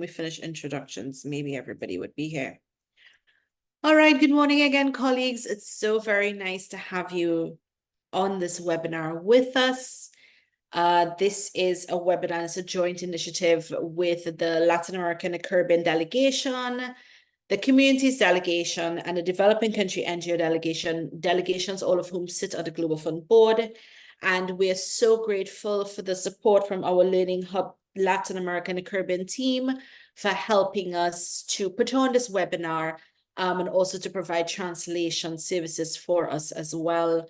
time we finish introductions, maybe everybody would be here. All right, good morning again, colleagues. It's so very nice to have you on this webinar with us. This is a webinar, it's a joint initiative with the Latin American and Caribbean delegation, the Communities delegation, and the Developing Country NGO delegation, delegations all of whom sit on the Global Fund board. And we are so grateful for the support from our Learning Hub Latin American and Caribbean team for helping us to put on this webinar and also to provide translation services for us as well.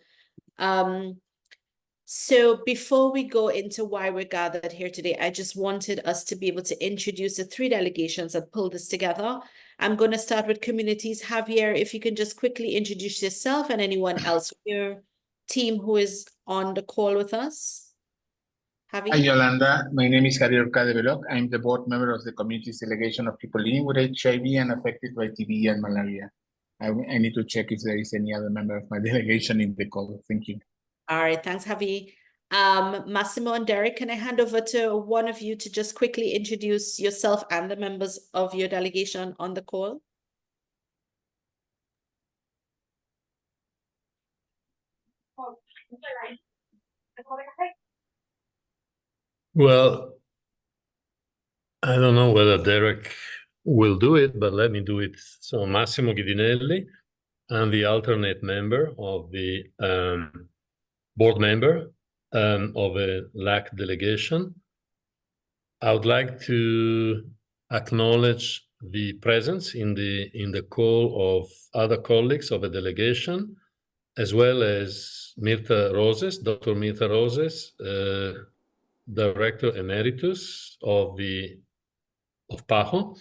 So before we go into why we're gathered here today, I just wanted us to be able to introduce the three delegations that pulled this together. I'm going to start with Communities. Javier, if you can just quickly introduce yourself and anyone else from your team who is on the call with us. Javier? Hi, Yolanda. My name is Javier Cadeveloc. I'm the board member of the Communities Delegation of people living with HIV and affected by TB and malaria. I need to check if there is any other member of my delegation in the call. Thank you. All right, thanks, Javi. Massimo and Derek, can I hand over to one of you to just quickly introduce yourself and the members of your delegation on the call? Well, I don't know whether Derek will do it, but let me do it. So Massimo Ghidinelli, I'm the alternate member of the board member of a LAC delegation. I would like to acknowledge the presence in the call of other colleagues of a delegation, as well as Mirta Roses, Dr. Mirta Roses, Director Emeritus of PAHO,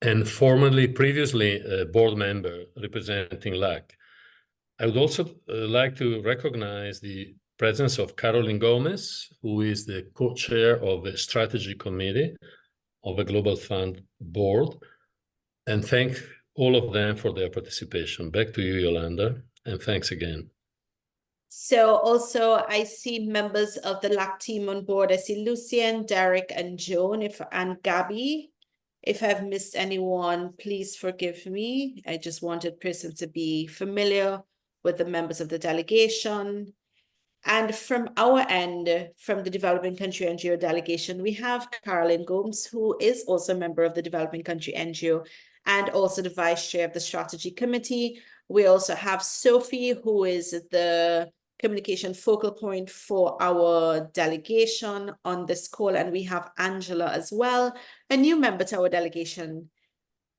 and previously a board member representing LAC. I would also like to recognize the presence of Caroline Gomez, who is the co-chair of the strategy committee of the Global Fund board, and thank all of them for their participation. Back to you, Yolanda, and thanks again. So also I see members of the LAC team on board. I see Lucien, Derek, and Joan, and Gabby. If I've missed anyone, please forgive me. I just wanted persons to be familiar with the members of the delegation. And from our end, from the Developing Country NGO delegation, we have Caroline Gomes, who is also a member of the Developing Country NGO and also the vice chair of the strategy committee. We also have Sophie, who is the communication focal point for our delegation on this call. And we have Angela as well, a new member to our delegation.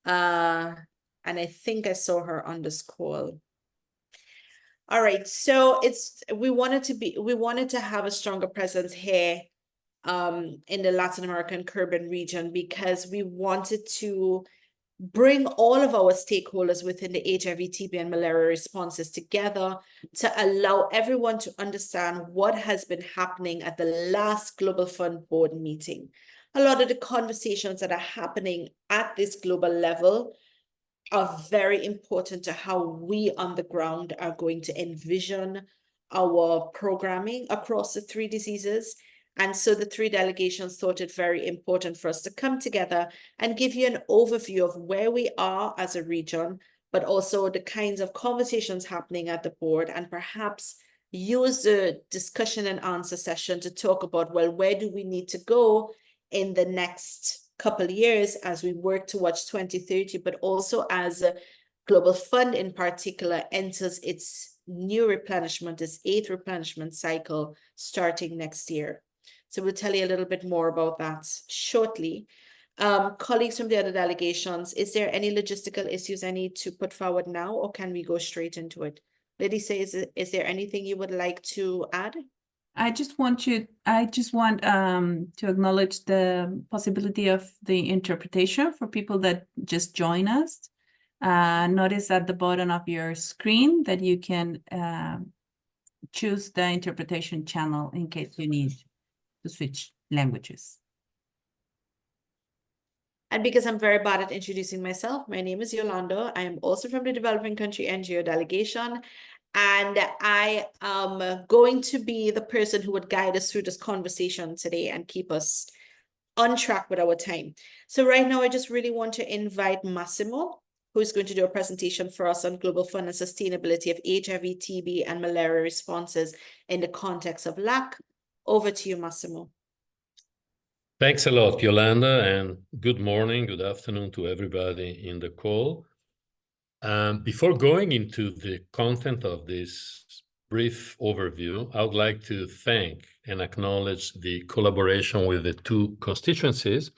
And I think I saw her on this call. All right, so we wanted to have a stronger presence here in the Latin American Caribbean region because we wanted to bring all of our stakeholders within the HIV, TB, and malaria responses together to allow everyone to understand what has been happening at the last Global Fund board meeting. A lot of the conversations that are happening at this global level are very important to how we on the ground are going to envision our programming across the three diseases. And so the three delegations thought it very important for us to come together and give you an overview of where we are as a region, but also the kinds of conversations happening at the board, and perhaps use the discussion and answer session to talk about, well, where do we need to go in the next couple of years as we work towards 2030, but also as a Global Fund in particular enters its new replenishment, its 8th replenishment cycle starting next year. So we'll tell you a little bit more about that shortly. Colleagues from the other delegations, is there any logistical issues I need to put forward now, or can we go straight into it? Lady says, is there anything you would like to add? I just want to acknowledge the possibility of the interpretation for people that just join us. Notice at the bottom of your screen that you can choose the interpretation channel in case you need to switch languages. And because I'm very bad at introducing myself, my name is Yolanda. I am also from the Developing Country NGO delegation. And I am going to be the person who would guide us through this conversation today and keep us on track with our time. So right now, I just really want to invite Massimo, who is going to do a presentation for us on global fund and sustainability of HIV, TB, and malaria responses in the context of LAC. Over to you, Massimo. Thanks a lot, Yolanda, and good morning, good afternoon to everybody in the call. Before going into the content of this brief overview, I would like to thank and acknowledge the collaboration with the two constituencies.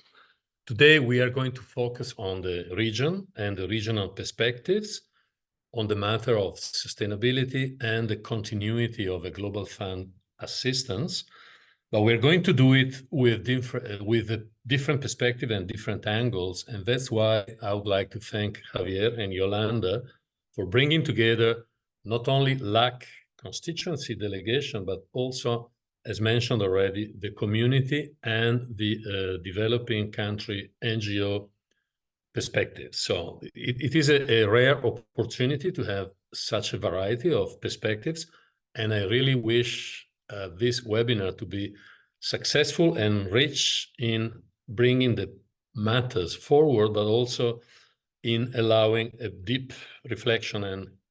Today, we are going to focus on the region and the regional perspectives on the matter of sustainability and the continuity of a global fund assistance. But we're going to do it with a different perspective and different angles. And that's why I would like to thank Javier and Yolanda for bringing together not only LAC constituency delegation, but also, as mentioned already, the community and the developing country NGO perspective. So it is a rare opportunity to have such a variety of perspectives. And I really wish this webinar to be successful and rich in bringing the matters forward, but also in allowing a deep reflection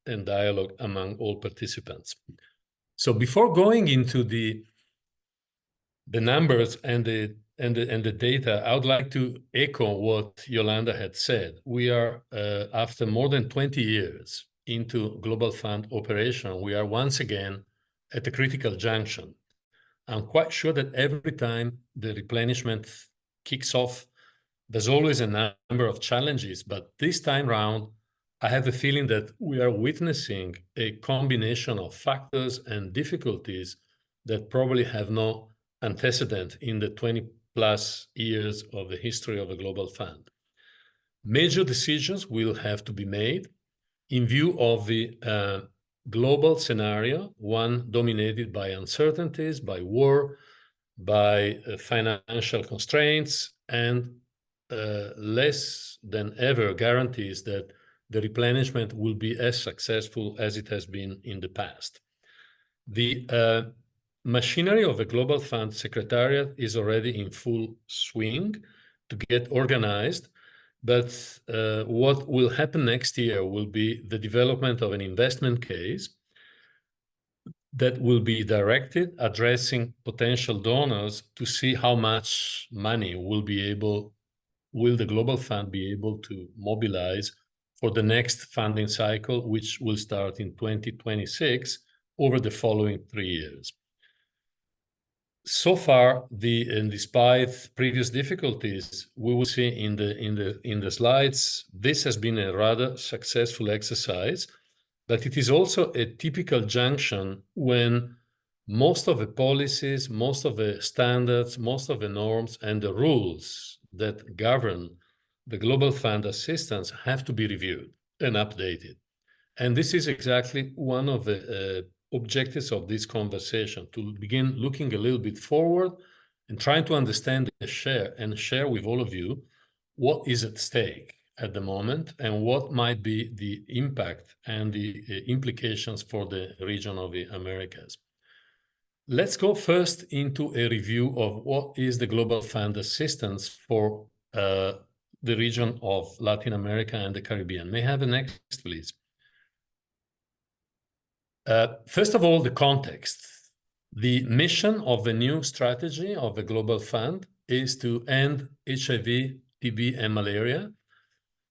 and dialogue among all participants. So before going into the numbers and the data, I would like to echo what Yolanda had said. We are, after more than 20 years into Global Fund operation, we are once again at a critical junction. I'm quite sure that every time the replenishment kicks off, there's always a number of challenges, but this time round, I have a feeling that we are witnessing a combination of factors and difficulties that probably have no antecedent in the 20+ years of the history of a global fund. Major decisions will have to be made in view of the global scenario, one dominated by uncertainties, by war, by financial constraints, and less than ever guarantees that the replenishment will be as successful as it has been in the past. The machinery of the Global Fund Secretariat is already in full swing to get organized, but what will happen next year will be the development of an investment case that will be directed addressing potential donors to see how much money will the Global Fund be able to mobilize for the next funding cycle, which will start in 2026 over the following 3 years. So far, and despite previous difficulties, we will see in the slides, this has been a rather successful exercise, but it is also a typical junction when most of the policies, most of the standards, most of the norms and the rules that govern the Global Fund assistance have to be reviewed and updated. And this is exactly one of the objectives of this conversation, to begin looking a little bit forward and trying to understand and share with all of you what is at stake at the moment and what might be the impact and the implications for the region of the Americas. Let's go first into a review of what is the Global Fund assistance for the region of Latin America and the Caribbean. May I have the next, please? First of all, the context. The mission of the new strategy of the Global Fund is to end HIV, TB, and malaria.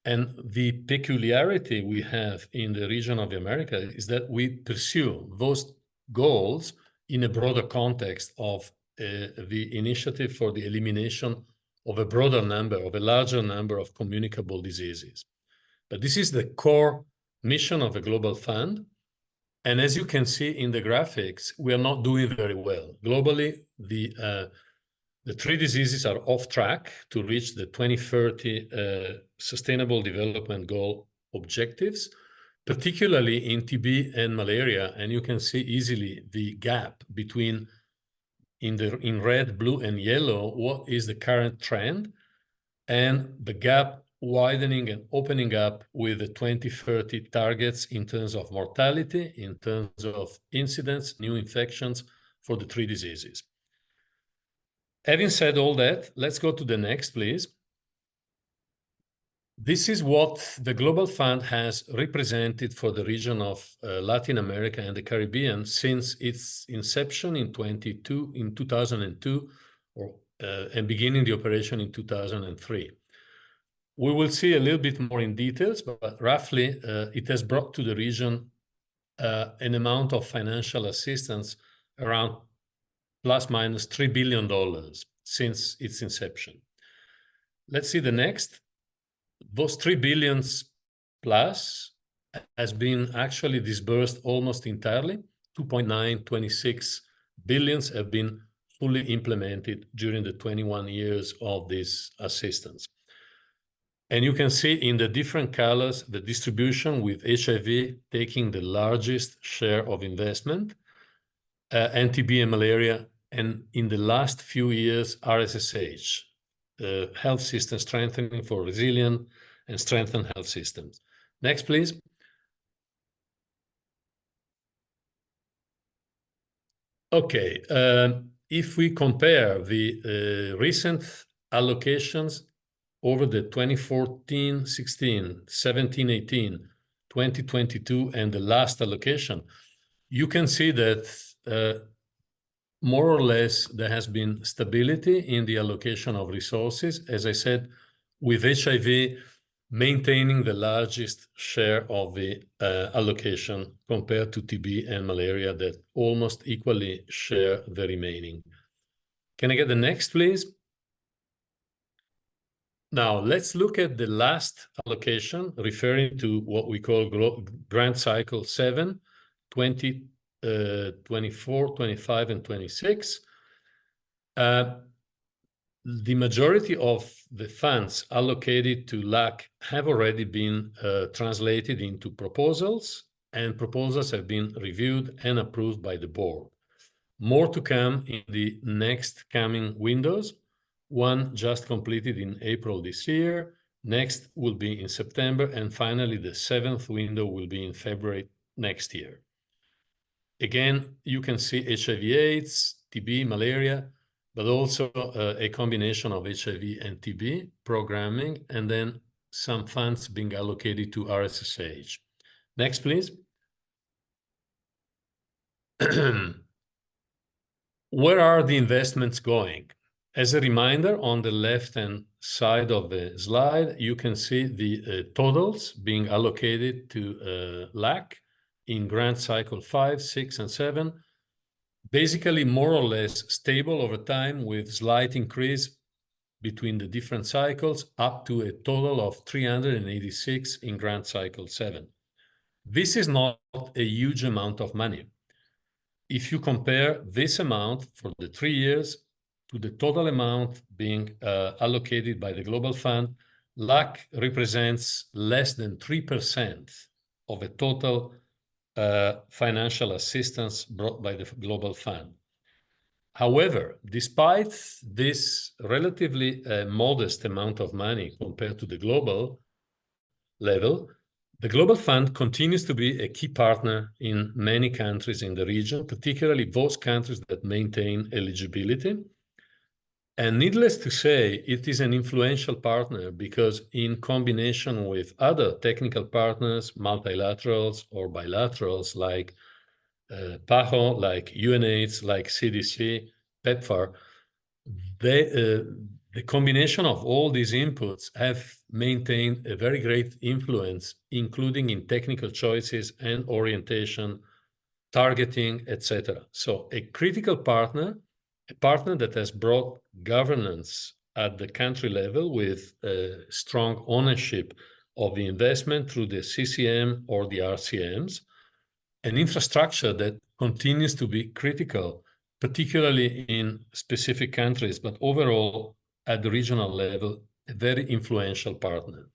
And the peculiarity we have in the region of the Americas is that we pursue those goals in a broader context of the initiative for the elimination of a larger number of communicable diseases. But this is the core mission of the Global Fund. And as you can see in the graphics, we are not doing very well. Globally, the 3 diseases are off track to reach the 2030 Sustainable Development Goal objectives, particularly in TB and malaria. And you can see easily the gap between, in red, blue, and yellow, what is the current trend, and the gap widening and opening up with the 2030 targets in terms of mortality, in terms of incidence, new infections for the 3 diseases. Having said all that, let's go to the next, please. This is what the Global Fund has represented for the region of Latin America and the Caribbean since its inception in 2002, and beginning the operation in 2003. We will see a little bit more in details, but roughly it has brought to the region an amount of financial assistance around plus minus $3 billion since its inception. Let's see the next. Those 3 billions plus has been actually disbursed almost entirely. 2.926 billions have been fully implemented during the 21 years of this assistance. And you can see in the different colors the distribution, with HIV taking the largest share of investment, and TB and malaria, and in the last few years, RSSH, health system strengthening for resilient and strengthened health systems. Next, please. Okay, if we compare the recent allocations over the 2014-16, 17-18, 2022, and the last allocation, you can see that more or less there has been stability in the allocation of resources, as I said, with HIV maintaining the largest share of the allocation compared to TB and malaria that almost equally share the remaining. Can I get the next, please? Now, let's look at the last allocation, referring to what we call Grant Cycle 7, 2024, 25, and 26. The majority of the funds allocated to LAC have already been translated into proposals, and proposals have been reviewed and approved by the board. More to come in the next coming windows. One just completed in April this year. Next will be in September. And finally, the 7th window will be in February next year. Again, you can see HIV/AIDS, TB, malaria, but also a combination of HIV and TB programming, and then some funds being allocated to RSSH. Next, please. Where are the investments going? As a reminder, on the left-hand side of the slide, you can see the totals being allocated to LAC in Grant Cycle 5, 6, and 7. Basically, more or less stable over time, with slight increase between the different cycles, up to a total of 386 in Grant Cycle 7. This is not a huge amount of money. If you compare this amount for the 3 years to the total amount being allocated by the Global Fund, LAC represents less than 3% of the total financial assistance brought by the Global Fund. However, despite this relatively modest amount of money compared to the global level, the Global Fund continues to be a key partner in many countries in the region, particularly those countries that maintain eligibility. And needless to say, it is an influential partner because in combination with other technical partners, multilaterals or bilaterals like PAHO, like UNAIDS, like CDC, PEPFAR, the combination of all these inputs have maintained a very great influence, including in technical choices and orientation, targeting, etc. So a critical partner, a partner that has brought governance at the country level with strong ownership of the investment through the CCM or the RCMs, an infrastructure that continues to be critical, particularly in specific countries, but overall at the regional level, a very influential partner.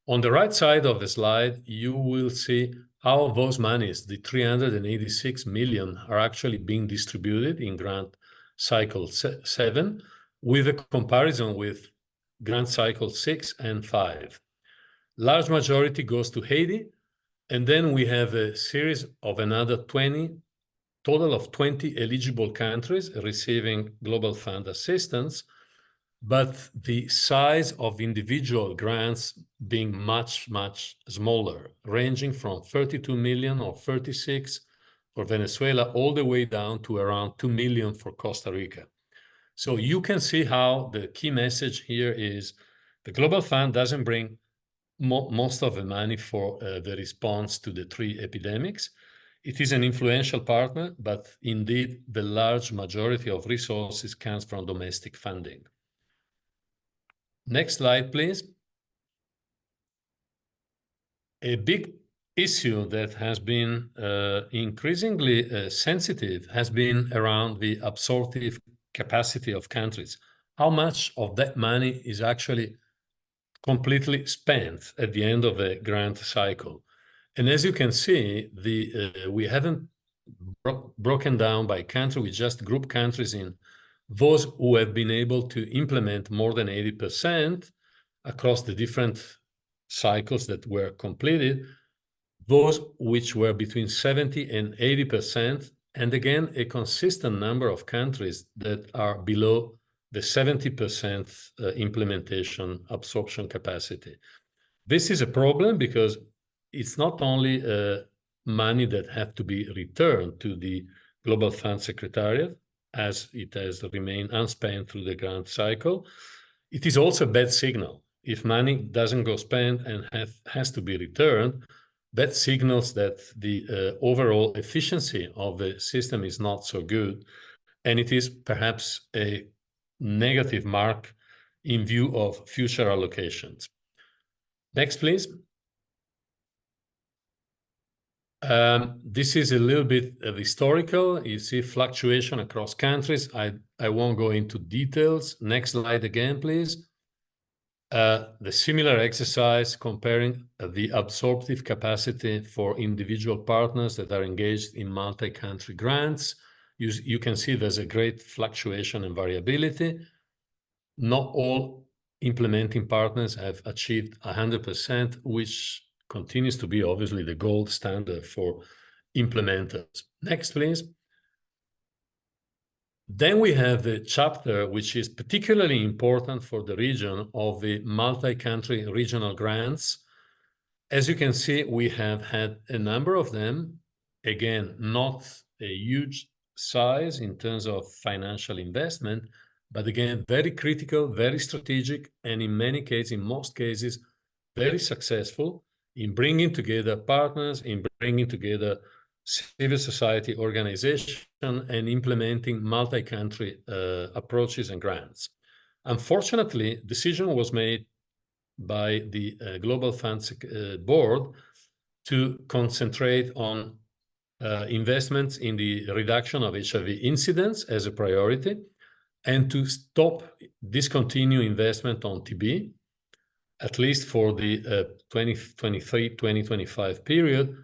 On the right side of the slide, you will see how those monies, the 386 million, are actually being distributed in Grant Cycle 7, with a comparison with Grant Cycle 6 and 5. Large majority goes to Haiti, and then we have a series of another 20 total of 20 eligible countries receiving Global Fund assistance, but the size of individual grants being much, much smaller, ranging from 32 million or 36 for Venezuela all the way down to around 2 million for Costa Rica. So you can see how the key message here is the Global Fund doesn't bring most of the money for the response to the 3 epidemics. It is an influential partner, but indeed the large majority of resources comes from domestic funding. Next slide, please. A big issue that has been increasingly sensitive has been around the absorptive capacity of countries. How much of that money is actually completely spent at the end of a grant cycle? And as you can see, we haven't broken down by country. We just group countries in those who have been able to implement more than 80% across the different cycles that were completed, those which were between 70 and 80%, and again, a consistent number of countries that are below the 70% implementation absorption capacity. This is a problem because it's not only money that have to be returned to the Global Fund Secretariat, as it has remained unspent through the grant cycle. It is also a bad signal. If money doesn't go spent and has to be returned, that signals that the overall efficiency of the system is not so good, and it is perhaps a negative mark in view of future allocations. Next, please. This is a little bit of historical. You see fluctuation across countries. I won't go into details. Next slide again, please. The similar exercise comparing the absorptive capacity for individual partners that are engaged in multi-country grants. You can see there's a great fluctuation and variability. Not all implementing partners have achieved 100%, which continues to be obviously the gold standard for implementers. Next, please. Then we have the chapter, which is particularly important for the region of the multi-country regional grants. As you can see, we have had a number of them. Again, not a huge size in terms of financial investment, but again, very critical, very strategic, and in many cases, in most cases, very successful in bringing together partners, in bringing together civil society organization and implementing multi-country approaches and grants. Unfortunately, decision was made by the Global Fund Board to concentrate on investments in the reduction of HIV incidence as a priority and to discontinue investment on TB, at least for the 2023-2025 period.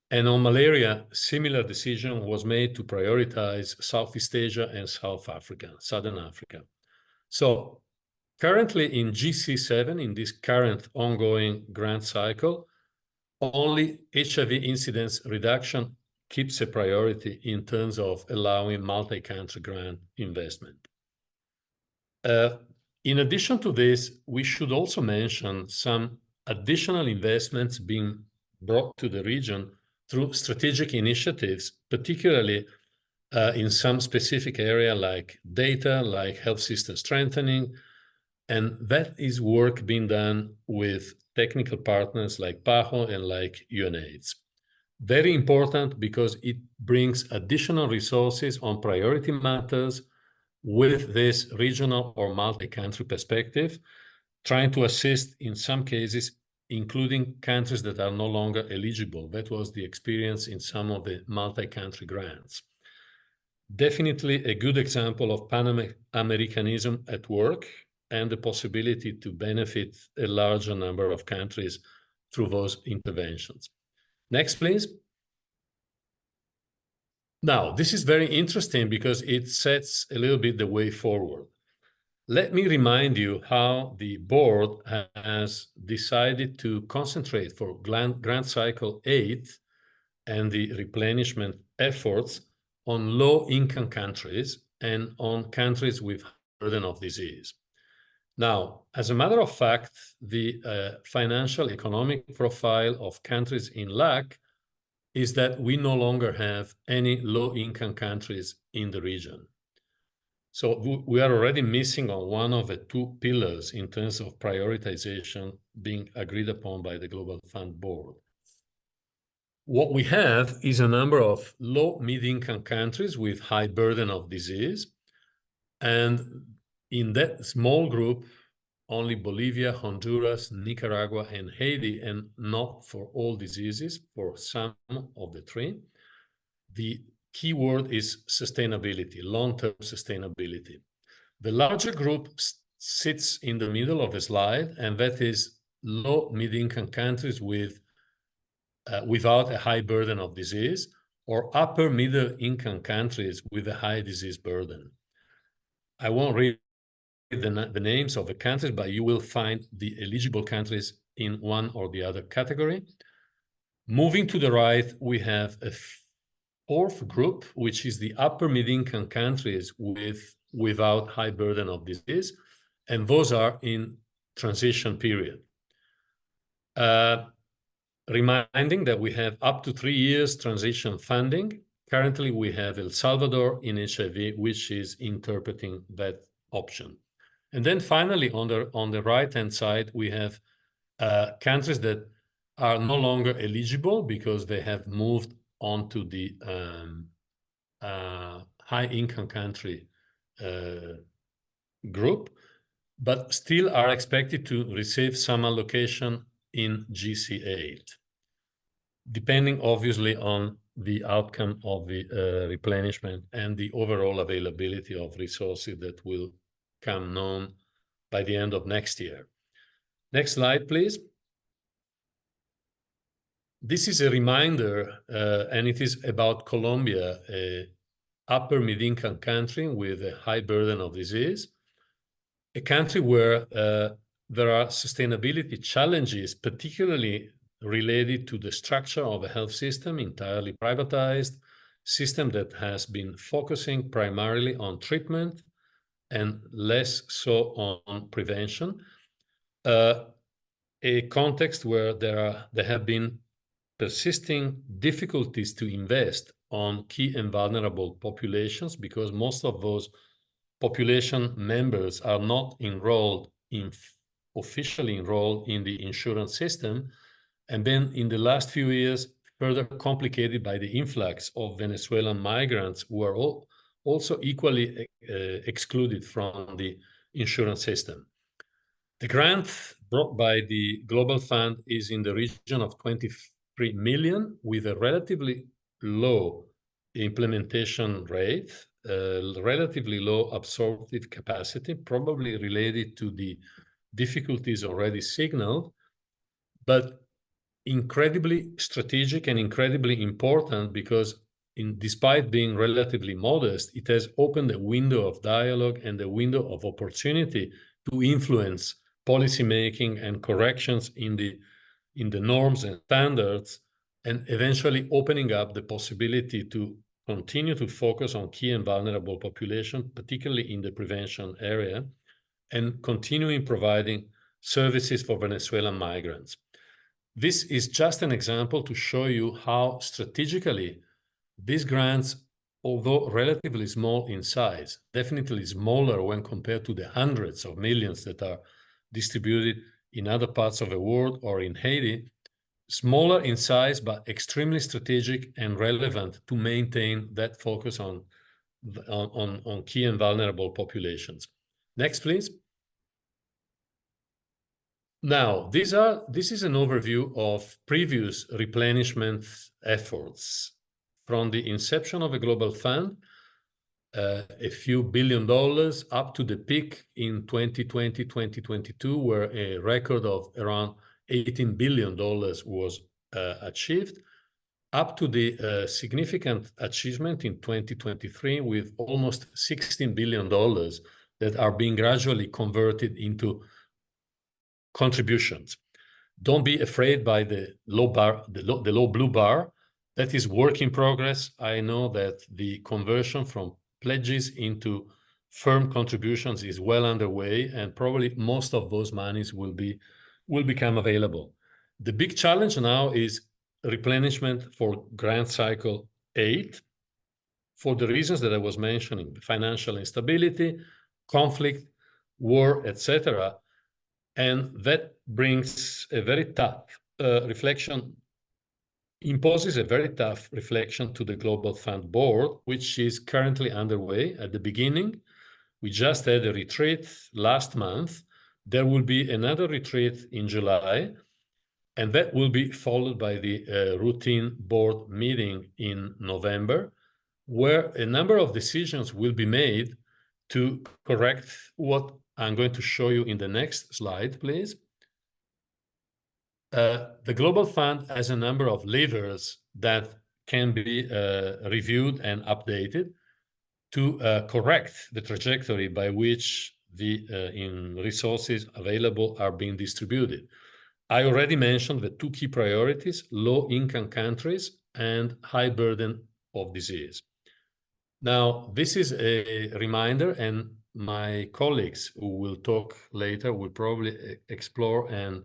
And on malaria, similar decision was made to prioritize Southeast Asia and Southern Africa. So currently in GC7, in this current ongoing grant cycle, only HIV incidence reduction keeps a priority in terms of allowing multi-country grant investment. In addition to this, we should also mention some additional investments being brought to the region through strategic initiatives, particularly in some specific area like data, like health system strengthening. And that is work being done with technical partners like PAHO and like UNAIDS. Very important because it brings additional resources on priority matters with this regional or multi-country perspective, trying to assist in some cases, including countries that are no longer eligible. That was the experience in some of the multi-country grants. Definitely a good example of Pan-Americanism at work and the possibility to benefit a larger number of countries through those interventions. Next, please. Now, this is very interesting because it sets a little bit the way forward. Let me remind you how the board has decided to concentrate for grant cycle 8 and the replenishment efforts on low-income countries and on countries with burden of disease. Now, as a matter of fact, the financial economic profile of countries in LAC is that we no longer have any low-income countries in the region. So we are already missing on one of the two pillars in terms of prioritization being agreed upon by the Global Fund Board. What we have is a number of low, mid-income countries with high burden of disease. And in that small group, only Bolivia, Honduras, Nicaragua, and Haiti, and not for all diseases, for some of the three. The key word is sustainability, long-term sustainability. The larger group sits in the middle of the slide, and that is low, mid-income countries with without a high burden of disease, or upper middle-income countries with a high disease burden. I won't read the names of the countries, but you will find the eligible countries in one or the other category. Moving to the right, we have a fourth group, which is the upper mid-income countries without high burden of disease, and those are in transition period. Reminding that we have up to 3 years transition funding. Currently, we have El Salvador in HIV, which is interpreting that option. And then finally, on the right-hand side, we have countries that are no longer eligible because they have moved on to the high-income country group, but still are expected to receive some allocation in GC8, depending obviously on the outcome of the replenishment and the overall availability of resources that will come known by the end of next year. Next slide, please. This is a reminder, and it is about Colombia, a upper mid-income country with a high burden of disease, a country where there are sustainability challenges, particularly related to the structure of a health system, entirely privatized, system that has been focusing primarily on treatment and less so on prevention. A context where there have been persisting difficulties to invest on key and vulnerable populations because most of those population members are not officially enrolled in the insurance system. And then in the last few years, further complicated by the influx of Venezuelan migrants who are also equally excluded from the insurance system. The grant brought by the Global Fund is in the region of 23 million with a relatively low implementation rate, relatively low absorptive capacity, probably related to the difficulties already signaled, but incredibly strategic and incredibly important because despite being relatively modest, it has opened a window of dialogue and a window of opportunity to influence policymaking and corrections in the norms and standards, and eventually opening up the possibility to continue to focus on key and vulnerable population, particularly in the prevention area, and continuing providing services for Venezuelan migrants. This is just an example to show you how strategically these grants, although relatively small in size, definitely smaller when compared to the hundreds of millions that are distributed in other parts of the world or in Haiti, smaller in size, but extremely strategic and relevant to maintain that focus on key and vulnerable populations. Next, please. Now, this is an overview of previous replenishment efforts from the inception of the Global Fund, a few $1 billion up to the peak in 2020, 2022, where a record of around $18 billion was achieved, up to the significant achievement in 2023 with almost $16 billion that are being gradually converted into contributions. Don't be afraid by the low bar, the low blue bar. That is work in progress. I know that the conversion from pledges into firm contributions is well underway, and probably most of those monies will become available. The big challenge now is replenishment for grant cycle 8, for the reasons that I was mentioning: financial instability, conflict, war, etc. And that brings a very tough reflection, imposes a very tough reflection to the Global Fund Board, which is currently underway. At the beginning, we just had a retreat last month. There will be another retreat in July, and that will be followed by the routine board meeting in November, where a number of decisions will be made to correct what I'm going to show you in the next slide, please. The Global Fund has a number of levers that can be reviewed and updated to correct the trajectory by which the resources available are being distributed. I already mentioned the 2 key priorities: low-income countries and high burden of disease. Now, this is a reminder, and my colleagues who will talk later will probably explore and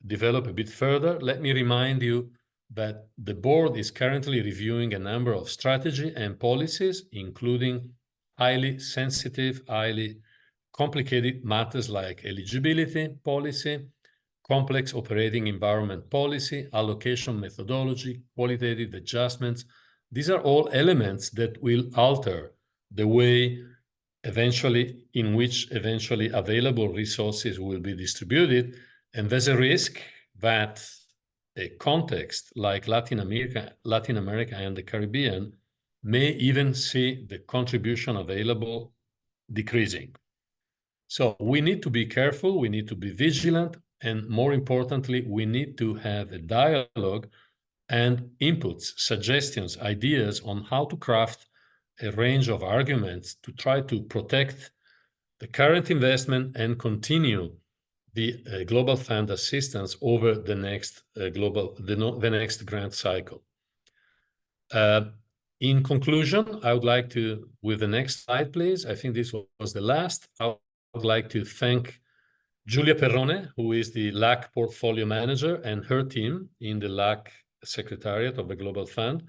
develop a bit further. Let me remind you that the board is currently reviewing a number of strategy and policies, including highly sensitive, highly complicated matters like eligibility policy, complex operating environment policy, allocation methodology, qualitative adjustments. These are all elements that will alter the way in which eventually available resources will be distributed. And there's a risk that a context like Latin America and the Caribbean may even see the contribution available decreasing. So we need to be careful, we need to be vigilant, and more importantly, we need to have a dialogue and inputs, suggestions, ideas on how to craft a range of arguments to try to protect the current investment and continue the Global Fund assistance over the next the next grant cycle. In conclusion, I would like to, with the next slide, please. I think this was the last. I would like to thank Giulia Perrone, who is the LAC portfolio manager, and her team in the LAC Secretariat of the Global Fund,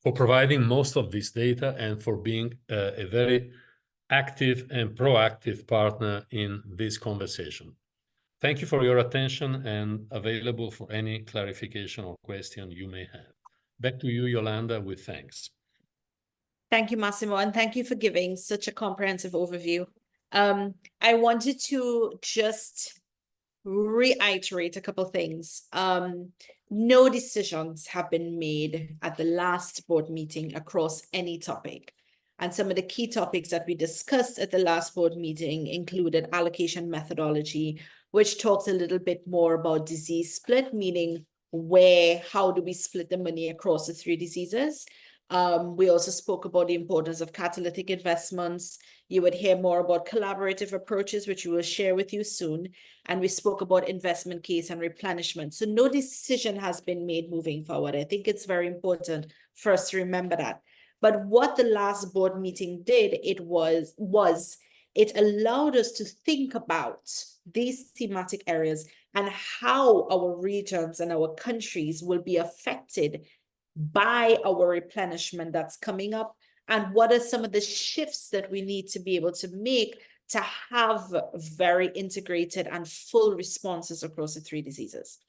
for providing most of this data and for being a very active and proactive partner in this conversation. Thank you for your attention, and available for any clarification or question you may have. Back to you, Yolanda, with thanks. Thank you, Massimo, and thank you for giving such a comprehensive overview. I wanted to just reiterate a couple of things. No decisions have been made at the last board meeting across any topic. And some of the key topics that we discussed at the last board meeting included allocation methodology, which talks a little bit more about disease split, meaning how do we split the money across the 3 diseases. We also spoke about the importance of catalytic investments. You would hear more about collaborative approaches, which we will share with you soon. And we spoke about investment case and replenishment. So no decision has been made moving forward. I think it's very important for us to remember that. But what the last board meeting did, it allowed us to think about these thematic areas and how our regions and our countries will be affected by our replenishment that's coming up, and what are some of the shifts that we need to be able to make to have very integrated and full responses across the 3 diseases.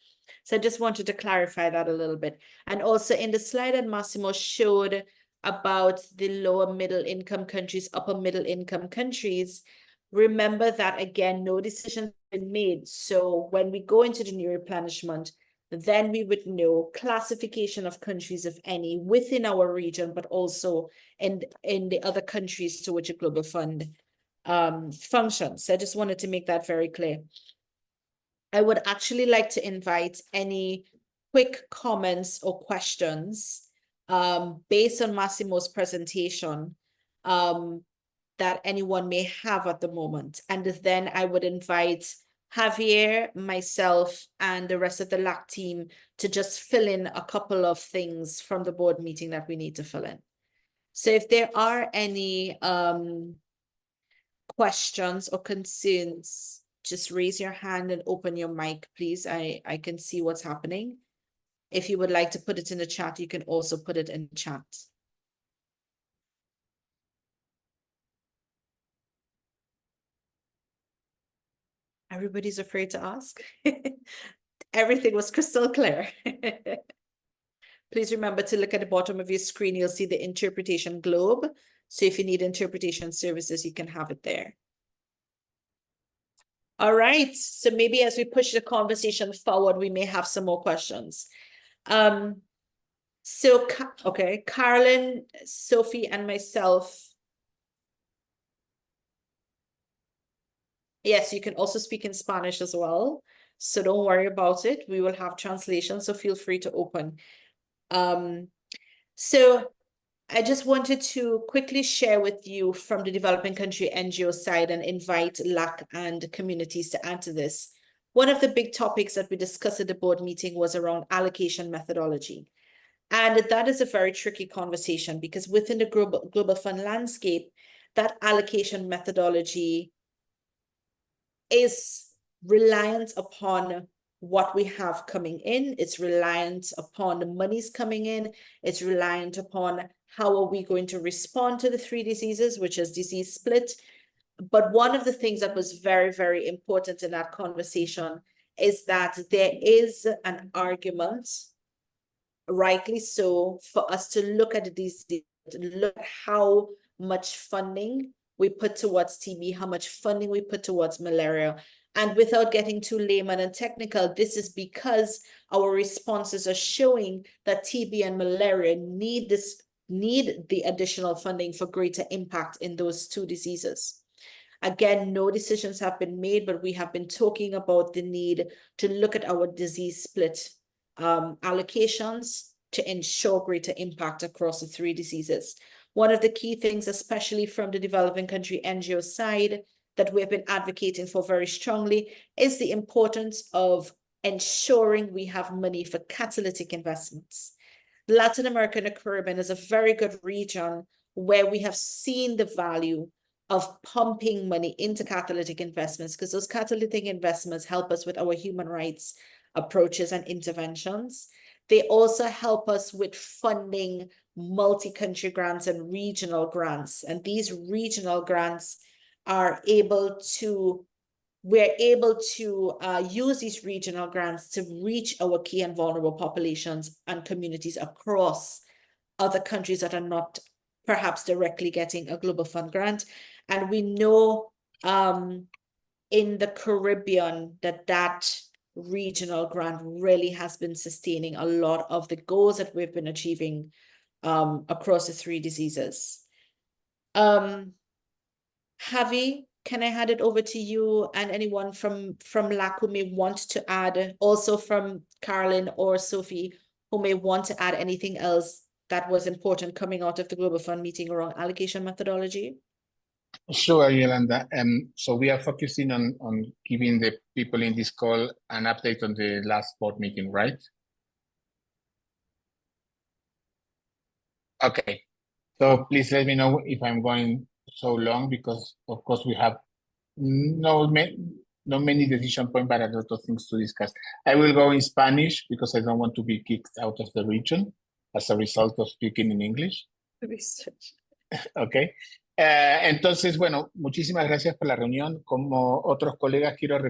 So I just wanted to clarify that a little bit. And also in the slide that Massimo showed about the lower middle income countries, upper middle income countries, remember that again, no decision has been made. So when we go into the new replenishment, then we would know classification of countries, if any, within our region, but also in the other countries to which a global fund functions. So I just wanted to make that very clear. I would actually like to invite any quick comments or questions based on Massimo's presentation that anyone may have at the moment. And then I would invite Javier, myself, and the rest of the LAC team to just fill in a couple of things from the board meeting that we need to fill in. So if there are any questions or concerns, just raise your hand and open your mic, please. I can see what's happening. If you would like to put it in the chat, you can also put it in the chat. Everybody's afraid to ask. Everything was crystal clear. Please remember to look at the bottom of your screen. You'll see the interpretation globe. So if you need interpretation services, you can have it there. All right. So maybe as we push the conversation forward, we may have some more questions. Okay, Carolyn, Sophie, and myself. Yes, you can also speak in Spanish as well. So don't worry about it. We will have translation, so feel free to open. So I just wanted to quickly share with you from the developing country NGO side and invite LAC and communities to add to this. One of the big topics that we discussed at the board meeting was around allocation methodology. And that is a very tricky conversation because within the global fund landscape, that allocation methodology is reliant upon what we have coming in. It's reliant upon the monies coming in. It's reliant upon how are we going to respond to the 3 diseases, which is disease split. But one of the things that was very, very important in that conversation is that there is an argument, rightly so, for us to look at these, look at how much funding we put towards TB, how much funding we put towards malaria. And without getting too layman and technical, this is because our responses are showing that TB and malaria need the additional funding for greater impact in those 2 diseases. Again, no decisions have been made, but we have been talking about the need to look at our disease split allocations to ensure greater impact across the 3 diseases. One of the key things, especially from the developing country NGO side, that we've been advocating for very strongly is the importance of ensuring we have money for catalytic investments. Latin America and the Caribbean is a very good region where we have seen the value of pumping money into catalytic investments because those catalytic investments help us with our human rights approaches and interventions. They also help us with funding multi-country grants and regional grants. And these regional grants we're able to use these regional grants to reach our key and vulnerable populations and communities across other countries that are not perhaps directly getting a Global Fund grant. And we know in the Caribbean that regional grant really has been sustaining a lot of the goals that we've been achieving across the 3 diseases. Javi, can I hand it over to you and anyone from LAC who may want to add, also from Carolyn or Sophie, who may want to add anything else that was important coming out of the Global Fund meeting around allocation methodology? Sure, Yolanda. So we are focusing on giving the people in this call an update on the last board meeting, right? Okay. So please let me know if I'm going so long because, of course, we have not many decision points, but a lot of things to discuss. I will go in Spanish because I don't want to be kicked out of the region as a result of speaking in English. Okay. Entonces, bueno, muchísimas gracias por la reunión. Como otros colegas, quiero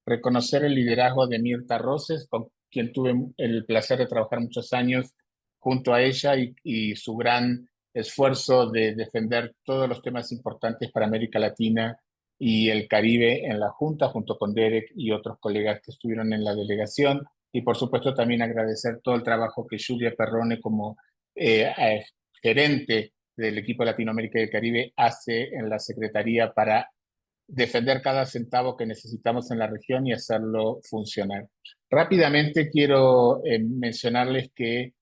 reconocer el liderazgo de Mirta Roses, con quien tuve el placer de trabajar muchos años junto a ella y su gran esfuerzo de defender todos los temas importantes para América Latina y el Caribe en la Junta, junto con Derek y otros colegas que estuvieron en la delegación. Y por supuesto también agradecer todo el trabajo que Julia Perrone como gerente del equipo de Latinoamérica y el Caribe hace en la Secretaría para defender cada centavo que necesitamos en la región y hacerlo funcionar. Rápidamente quiero mencionarles que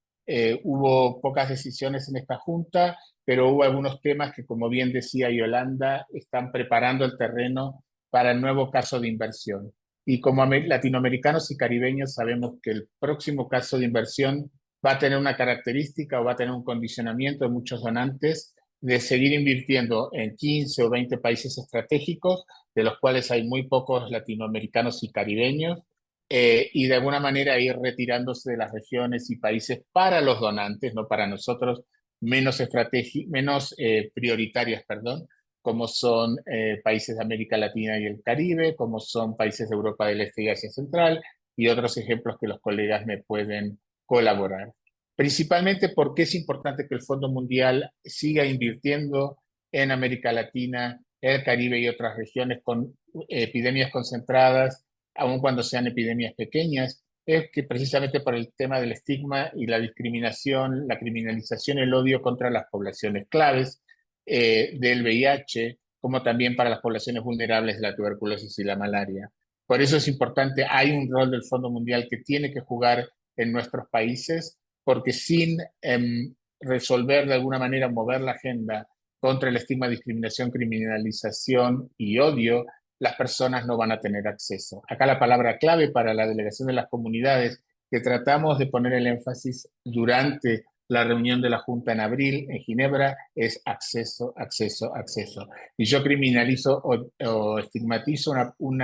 hubo pocas decisiones en esta junta, pero hubo algunos temas que, como bien decía Yolanda, están preparando el terreno para el nuevo caso de inversión. Y como latinoamericanos y caribeños sabemos que el próximo caso de inversión va a tener una característica o va a tener un condicionamiento de muchos donantes de seguir invirtiendo en 15 o 20 países estratégicos, de los cuales hay muy pocos latinoamericanos y caribeños, y de alguna manera ir retirándose de las regiones y países para los donantes, no para nosotros, menos prioritarias, perdón, como son países de América Latina y el Caribe, como son países de Europa del Este y Asia Central, y otros ejemplos que los colegas me pueden colaborar. Principalmente porque es importante que el Fondo Mundial siga invirtiendo en América Latina, el Caribe y otras regiones con epidemias concentradas, aun cuando sean epidemias pequeñas, es que precisamente por el tema del estigma y la discriminación, la criminalización, el odio contra las poblaciones claves del VIH, como también para las poblaciones vulnerables de la tuberculosis y la malaria. Por eso es importante, hay un rol del Fondo Mundial que tiene que jugar en nuestros países, porque sin resolver de alguna manera, mover la agenda contra el estigma, discriminación, criminalización y odio, las personas no van a tener acceso. Acá la palabra clave para la delegación de las comunidades, que tratamos de poner el énfasis durante la reunión de la Junta en abril en Ginebra, es acceso, acceso, acceso. Y yo criminalizo o estigmatizo un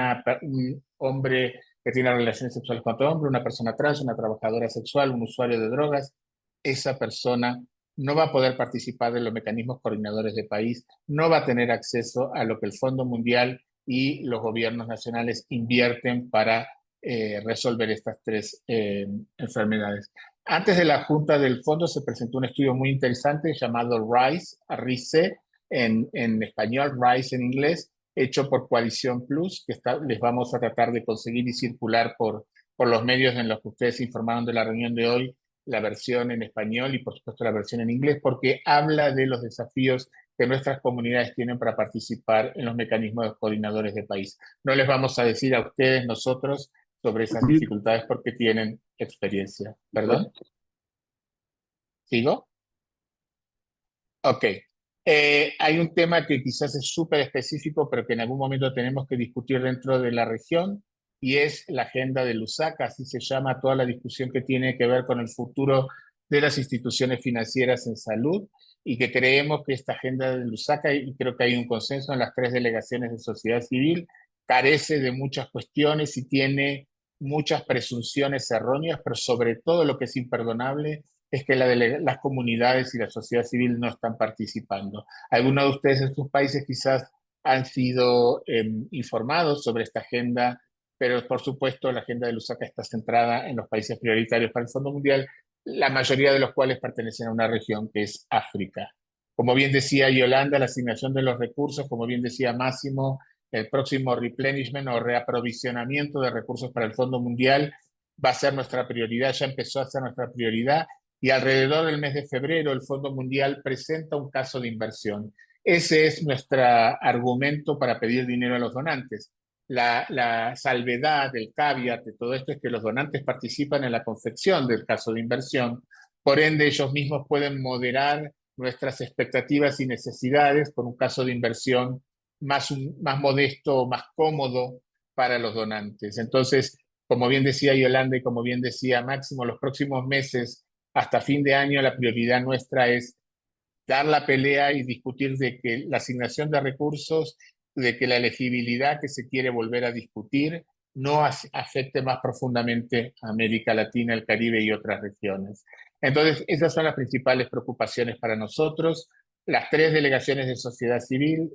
hombre que tiene relaciones sexuales con otro hombre, una persona trans, una trabajadora sexual, un usuario de drogas. Esa persona no va a poder participar de los mecanismos coordinadores de país, no va a tener acceso a lo que el Fondo Mundial y los gobiernos nacionales invierten para resolver estas tres enfermedades. Antes de la Junta del Fondo se presentó un estudio muy interesante llamado RISE, en español, RISE en inglés, hecho por Coalición Plus, que les vamos a tratar de conseguir y circular por los medios en los que ustedes informaron de la reunión de hoy, la versión en español y por supuesto la versión en inglés, porque habla de los desafíos que nuestras comunidades tienen para participar en los mecanismos coordinadores de país. No les vamos a decir a ustedes, nosotros, sobre esas dificultades porque tienen experiencia. ¿Perdón? ¿Sigo? Ok. Hay un tema que quizás es súper específico, pero que en algún momento tenemos que discutir dentro de la región, y es la agenda de Lusaka, así se llama toda la discusión que tiene que ver con el futuro de las instituciones financieras en salud, y que creemos que esta agenda de Lusaka, y creo que hay un consenso en las tres delegaciones de sociedad civil, carece de muchas cuestiones y tiene muchas presunciones erróneas, pero sobre todo lo que es imperdonable es que las comunidades y la sociedad civil no están participando. Algunos de ustedes en sus países quizás han sido informados sobre esta agenda, pero por supuesto la agenda de Lusaka está centrada en los países prioritarios para el Fondo Mundial, la mayoría de los cuales pertenecen a una región que es África. Como bien decía Yolanda, la asignación de los recursos, como bien decía Máximo, el próximo replenishment o reaprovisionamiento de recursos para el Fondo Mundial va a ser nuestra prioridad, ya empezó a ser nuestra prioridad, y alrededor del mes de febrero el Fondo Mundial presenta un caso de inversión. Ese es nuestro argumento para pedir dinero a los donantes. La salvedad, el caveat de todo esto es que los donantes participan en la confección del caso de inversión, por ende ellos mismos pueden moderar nuestras expectativas y necesidades por un caso de inversión más modesto, más cómodo para los donantes. Entonces, como bien decía Yolanda y como bien decía Máximo, los próximos meses hasta fin de año la prioridad nuestra es dar la pelea y discutir de que la asignación de recursos, de que la elegibilidad que se quiere volver a discutir no afecte más profundamente a América Latina, el Caribe y otras regiones. Entonces, esas son las principales preocupaciones para nosotros. Las tres delegaciones de sociedad civil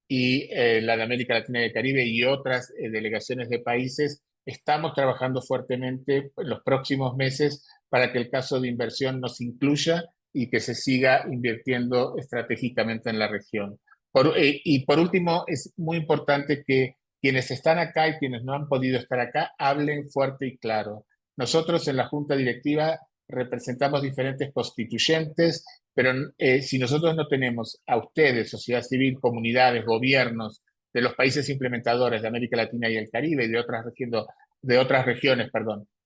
y la de América Latina y el Caribe y otras delegaciones de países, estamos trabajando fuertemente en los próximos meses para que el caso de inversión nos incluya y que se siga invirtiendo estratégicamente en la región. Y por último, es muy importante que quienes están acá y quienes no han podido estar acá hablen fuerte y claro. Nosotros en la Junta Directiva representamos diferentes constituyentes, pero si nosotros no tenemos a ustedes, sociedad civil, comunidades, gobiernos de los países implementadores de América Latina y el Caribe y de otras regiones,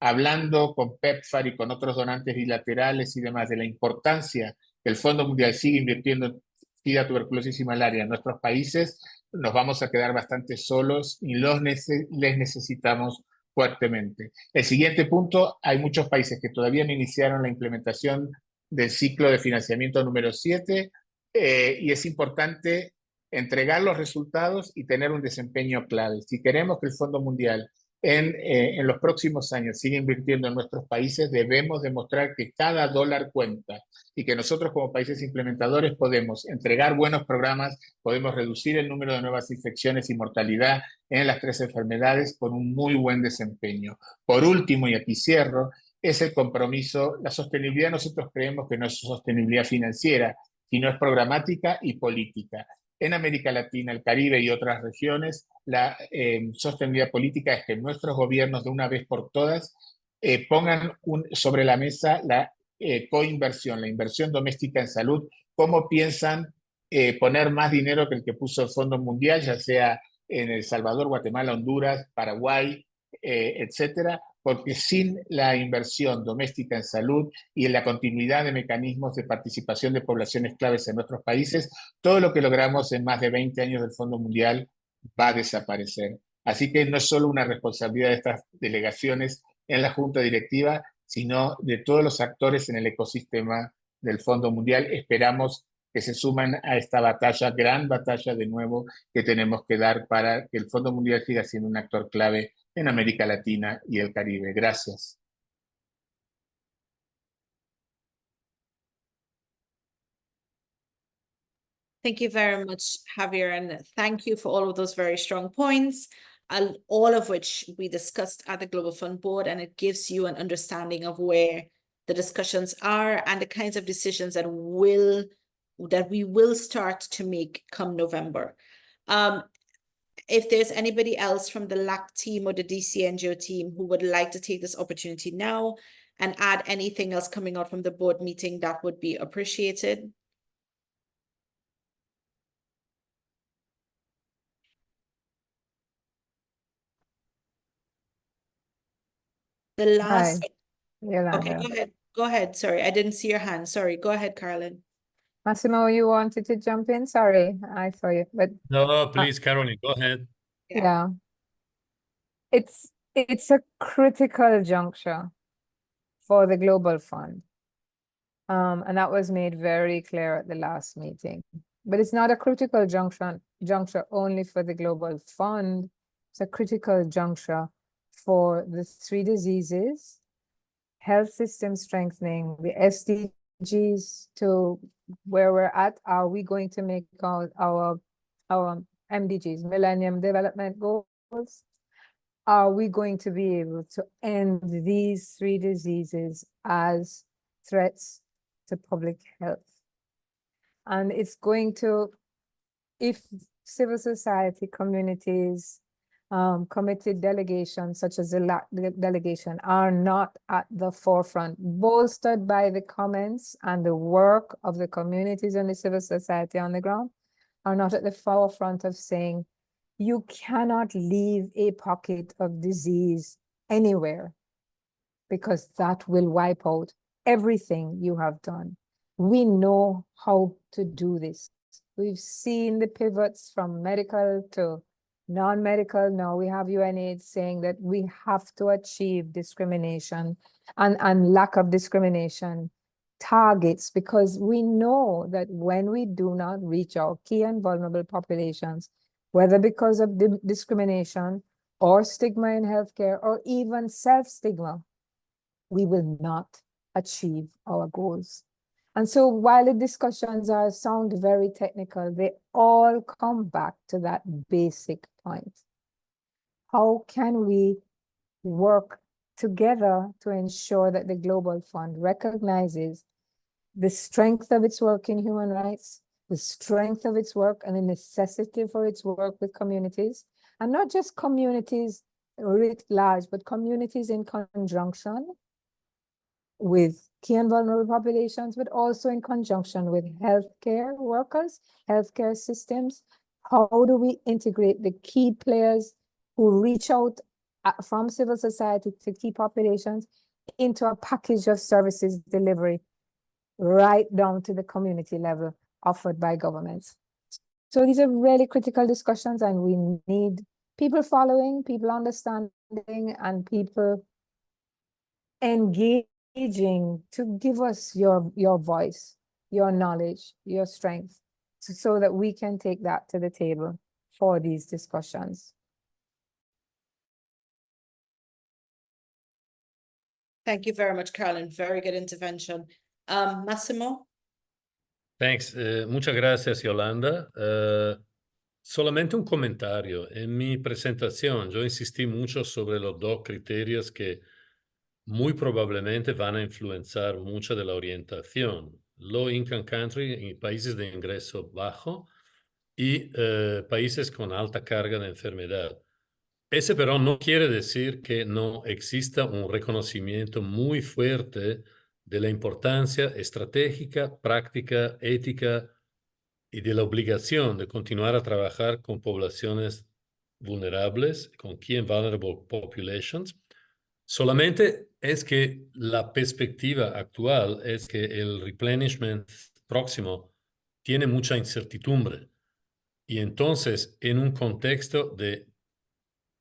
hablando con PEPFAR y con otros donantes bilaterales y demás de la importancia que el Fondo Mundial sigue invirtiendo en SIDA, tuberculosis y malaria en nuestros países, nos vamos a quedar bastante solos y les necesitamos fuertemente. El siguiente punto, hay muchos países que todavía no iniciaron la implementación del ciclo de financiamiento número 7 y es importante entregar los resultados y tener un desempeño clave. Si queremos que el Fondo Mundial en los próximos años siga invirtiendo en nuestros países, debemos demostrar que cada dólar cuenta y que nosotros como países implementadores podemos entregar buenos programas, podemos reducir el número de nuevas infecciones y mortalidad en las 3 enfermedades con un muy buen desempeño. Por último, y aquí cierro, es el compromiso. La sostenibilidad nosotros creemos que no es sostenibilidad financiera, sino es programática y política. En América Latina, el Caribe y otras regiones, la sostenibilidad política es que nuestros gobiernos de una vez por todas pongan sobre la mesa la coinversión, la inversión doméstica en salud, cómo piensan poner más dinero que el que puso el Fondo Mundial, ya sea en El Salvador, Guatemala, Honduras, Paraguay, etcétera, porque sin la inversión doméstica en salud y en la continuidad de mecanismos de participación de poblaciones claves en nuestros países, todo lo que logramos en más de 20 años del Fondo Mundial va a desaparecer. Así que no es solo una responsabilidad de estas delegaciones en la Junta Directiva, sino de todos los actores en el ecosistema del Fondo Mundial. Esperamos que se suman a esta batalla, gran batalla de nuevo que tenemos que dar para que el Fondo Mundial siga siendo un actor clave en América Latina y el Caribe. Gracias. Thank you very much, Javier, and thank you for all of those very strong points, all of which we discussed at the Global Fund Board, and it gives you an understanding of where the discussions are and the kinds of decisions that we will start to make come November. If there's anybody else from the LAC team or the DCNGO team who would like to take this opportunity now and add anything else coming out from the board meeting, that would be appreciated. The last, Yolanda. okay, go ahead. Sorry, I didn't see your hand. Sorry, go ahead, Carolyn. Massimo, you wanted to jump in? Sorry, I saw you, but No, please, Caroline, go ahead. yeah. It's a critical juncture for the Global Fund. And that was made very clear at the last meeting. But it's not a critical juncture only for the Global Fund. It's a critical juncture for the 3 diseases, health system strengthening, the SDGs to where we're at. Are we going to make our MDGs, Millennium Development Goals? Are we going to be able to end these 3 diseases as threats to public health? And it's going to, if civil society communities, committed delegations such as the LAC delegation are not at the forefront, bolstered by the comments and the work of the communities and the civil society on the ground, are not at the forefront of saying, you cannot leave a pocket of disease anywhere, because that will wipe out everything you have done. We know how to do this. We've seen the pivots from medical to non-medical. Now we have UNAIDS saying that we have to achieve discrimination and lack of discrimination targets, because we know that when we do not reach our key and vulnerable populations, whether because of discrimination or stigma in healthcare or even self-stigma, we will not achieve our goals. And so while the discussions sound very technical, they all come back to that basic point. How can we work together to ensure that the Global Fund recognizes the strength of its work in human rights, the strength of its work and the necessity for its work with communities, and not just communities writ large, but communities in conjunction with key and vulnerable populations, but also in conjunction with healthcare workers, healthcare systems. How do we integrate the key players who reach out from civil society to key populations into a package of services delivery right down to the community level offered by governments? So these are really critical discussions, and we need people following, people understanding, and people engaging to give us your voice, your knowledge, your strength, so that we can take that to the table for these discussions. Thank you very much, Carolyn. Very good intervention. Massimo? Thanks. Muchas gracias, Yolanda. Solamente un comentario. En mi presentación yo insistí mucho sobre los dos criterios que muy probablemente van a influenciar mucho de la orientación. Low income country en países de ingreso bajo y países con alta carga de enfermedad. Ese pero no quiere decir que no exista un reconocimiento muy fuerte de la importancia estratégica, práctica, ética y de la obligación de continuar a trabajar con poblaciones vulnerables, con Key and Vulnerable Populations. Solamente es que la perspectiva actual es que el replenishment próximo tiene mucha incertidumbre. Y entonces, en un contexto de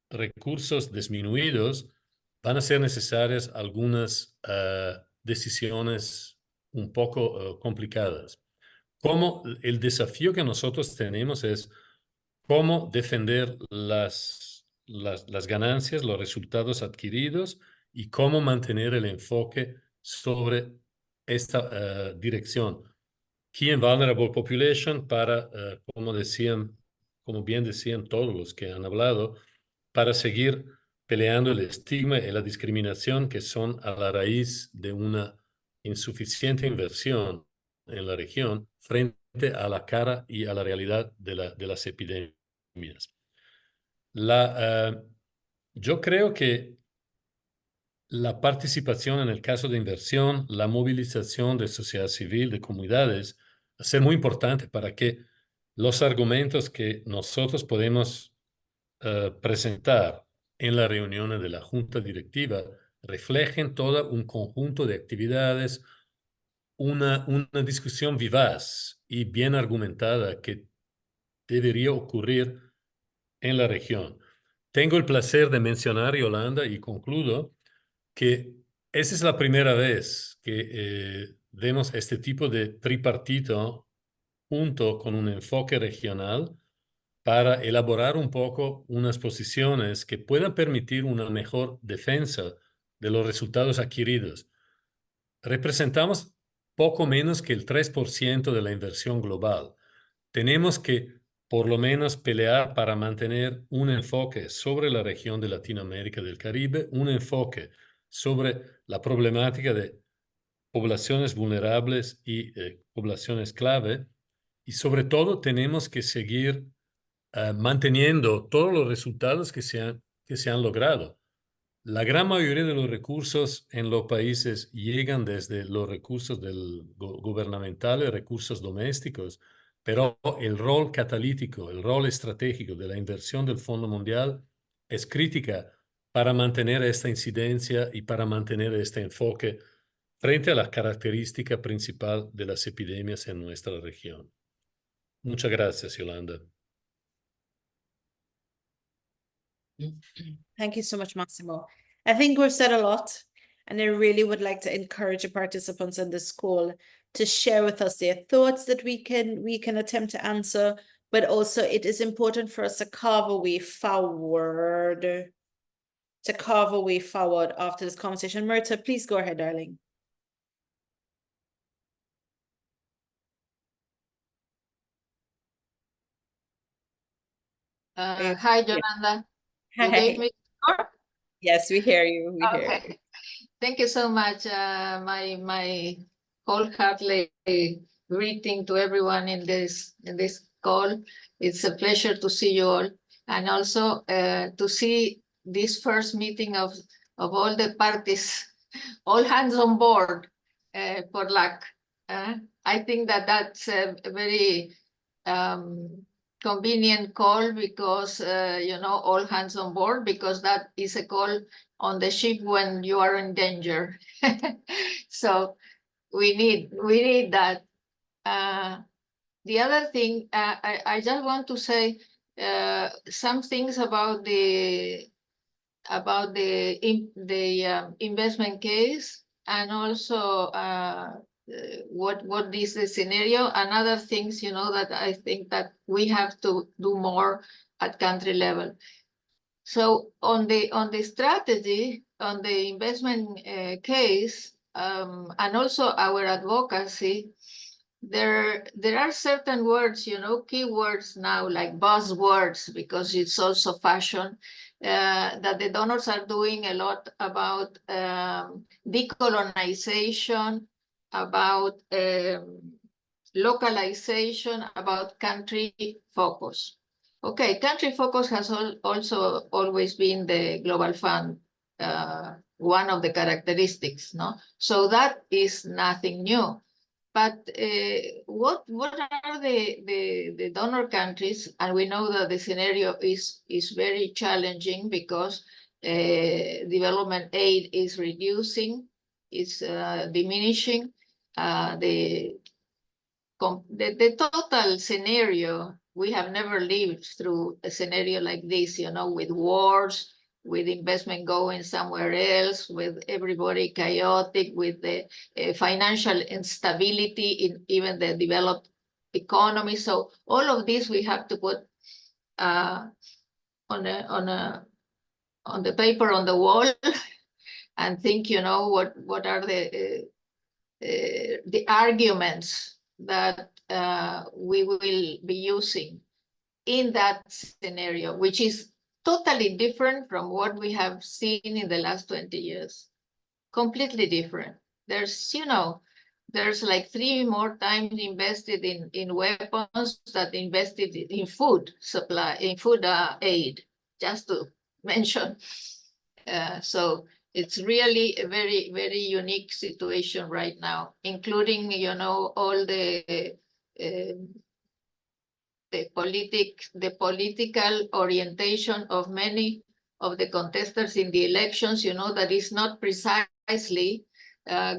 recursos disminuidos, van a ser necesarias algunas decisiones un poco complicadas. Como el desafío que nosotros tenemos es cómo defender las ganancias, los resultados adquiridos y cómo mantener el enfoque sobre esta dirección. Key and Vulnerable Population para, como bien decían todos los que han hablado, para seguir peleando el estigma y la discriminación que son a la raíz de una insuficiente inversión en la región frente a la cara y a la realidad de las epidemias. Yo creo que la participación en el caso de inversión, la movilización de sociedad civil, de comunidades, va a ser muy importante para que los argumentos que nosotros podemos presentar en las reuniones de la Junta Directiva reflejen todo un conjunto de actividades, una discusión vivaz y bien argumentada que debería ocurrir en la región. Tengo el placer de mencionar, Yolanda, y concluyo, que esa es la primera vez que vemos este tipo de tripartito junto con un enfoque regional para elaborar un poco unas posiciones que puedan permitir una mejor defensa de los resultados adquiridos. Representamos poco menos que el 3% de la inversión global. Tenemos que por lo menos pelear para mantener un enfoque sobre la región de Latinoamérica y del Caribe, un enfoque sobre la problemática de poblaciones vulnerables y poblaciones clave, y sobre todo tenemos que seguir manteniendo todos los resultados que se han logrado. La gran mayoría de los recursos en los países llegan desde los recursos gubernamentales, recursos domésticos, pero el rol catalítico, el rol estratégico de la inversión del Fondo Mundial es crítica para mantener esta incidencia y para mantener este enfoque frente a la característica principal de las epidemias en nuestra región. Muchas gracias, Yolanda. Thank you so much, Massimo. I think we've said a lot, and I really would like to encourage the participants in this call to share with us their thoughts that we can attempt to answer, but also it is important for us to carve a way forward. After this conversation. Myrta, please go ahead, darling. Hi, Yolanda. You Hi. gave me the floor? Yes, we hear you. We hear you. Okay. Thank you so much. My wholeheartedly greeting to everyone in this call. It's a pleasure to see you all, and also to see this first meeting of all the parties, all hands on board for LAC. I think that's a very convenient call because all hands on board, because that is a call on the ship when you are in danger. So we need that. the other thing, I just want to say some things about the investment case, and also what is the scenario, and other things, you know, that I think that we have to do more at country level. So on the strategy, on the investment case, and also our advocacy, there are certain words, you know, keywords now, like buzzwords, because it's also fashion, that the donors are doing a lot about decolonization, about localization, about country focus. Okay, country focus has also always been the Global Fund, one of the characteristics, no? So that is nothing new. But what are the donor countries? And we know that the scenario is very challenging, because development aid is reducing, it's diminishing. The total scenario, we have never lived through a scenario like this, you know, with wars, with investment going somewhere else, with everybody chaotic, with the financial instability in even the developed economy. So all of this we have to put on the paper on the wall and think, you know, what are the arguments that we will be using in that scenario, which is totally different from what we have seen in the last 20 years. Completely different. There's, you know, there's like 3 more times invested in weapons that invested in food supply, in food aid, just to mention. So it's really a very, very unique situation right now, including, you know, all the political orientation of many of the contestants in the elections, you know, that is not precisely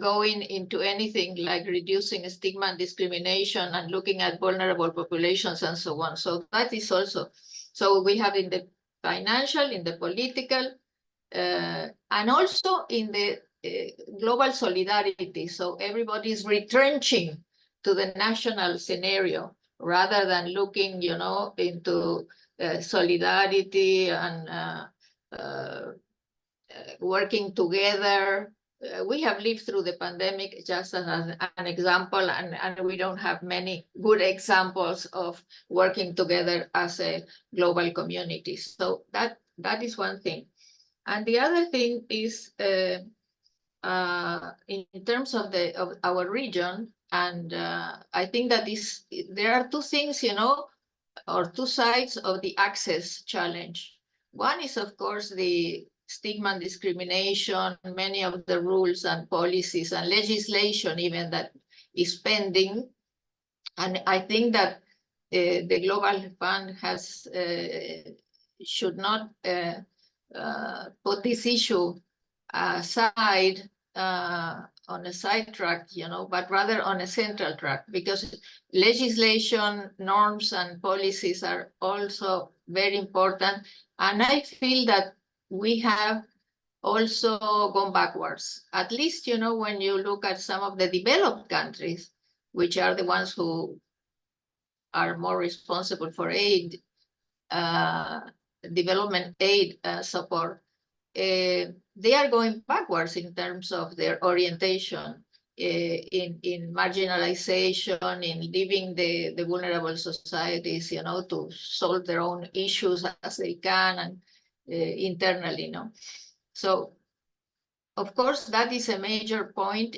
going into anything like reducing stigma and discrimination and looking at vulnerable populations and so on. So that is also, so we have in the financial, in the political, and also in the global solidarity. So everybody is retrenching to the national scenario, rather than looking, you know, into solidarity and working together. We have lived through the pandemic just as an example, and we don't have many good examples of working together as a global community. So that is one thing. And the other thing is in terms of our region, and I think that there are 2 things, you know, or 2 sides of the access challenge. One is, of course, the stigma and discrimination, many of the rules and policies and legislation even that is pending. And I think that the Global Fund has should not put this issue aside on a side track, you know, but rather on a central track, because legislation, norms, and policies are also very important. And I feel that we have also gone backwards, at least, you know, when you look at some of the developed countries, which are the ones who are more responsible for aid, development aid support. They are going backwards in terms of their orientation in marginalization, in leaving the vulnerable societies, you know, to solve their own issues as they can, and internally, you know. So, of course, that is a major point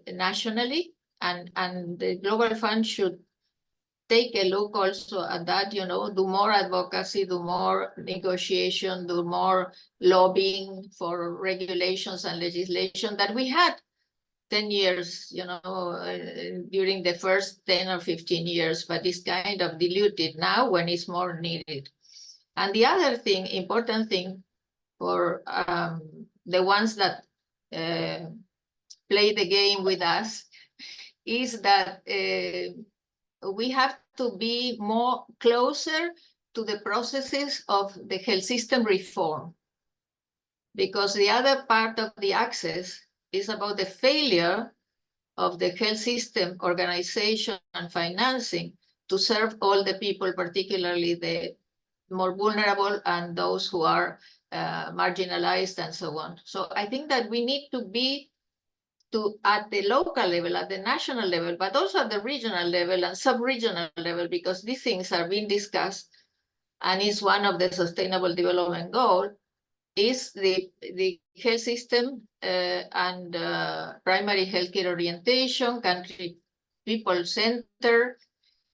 nationally, and the Global Fund should take a look also at that, you know, do more advocacy, do more negotiation, do more lobbying for regulations and legislation that we had 10 years, you know, during the first 10 or 15 years, but it's kind of diluted now when it's more needed. And the other thing, important thing for the ones that play the game with us, is that we have to be more closer to the processes of the health system reform. Because the other part of the access is about the failure of the health system organization and financing to serve all the people, particularly the more vulnerable and those who are marginalized and so on. So I think that we need to be at the local level, at the national level, but also at the regional level and sub-regional level, because these things are being discussed, and is one of the Sustainable Development Goals, is the health system and primary healthcare orientation, country people center,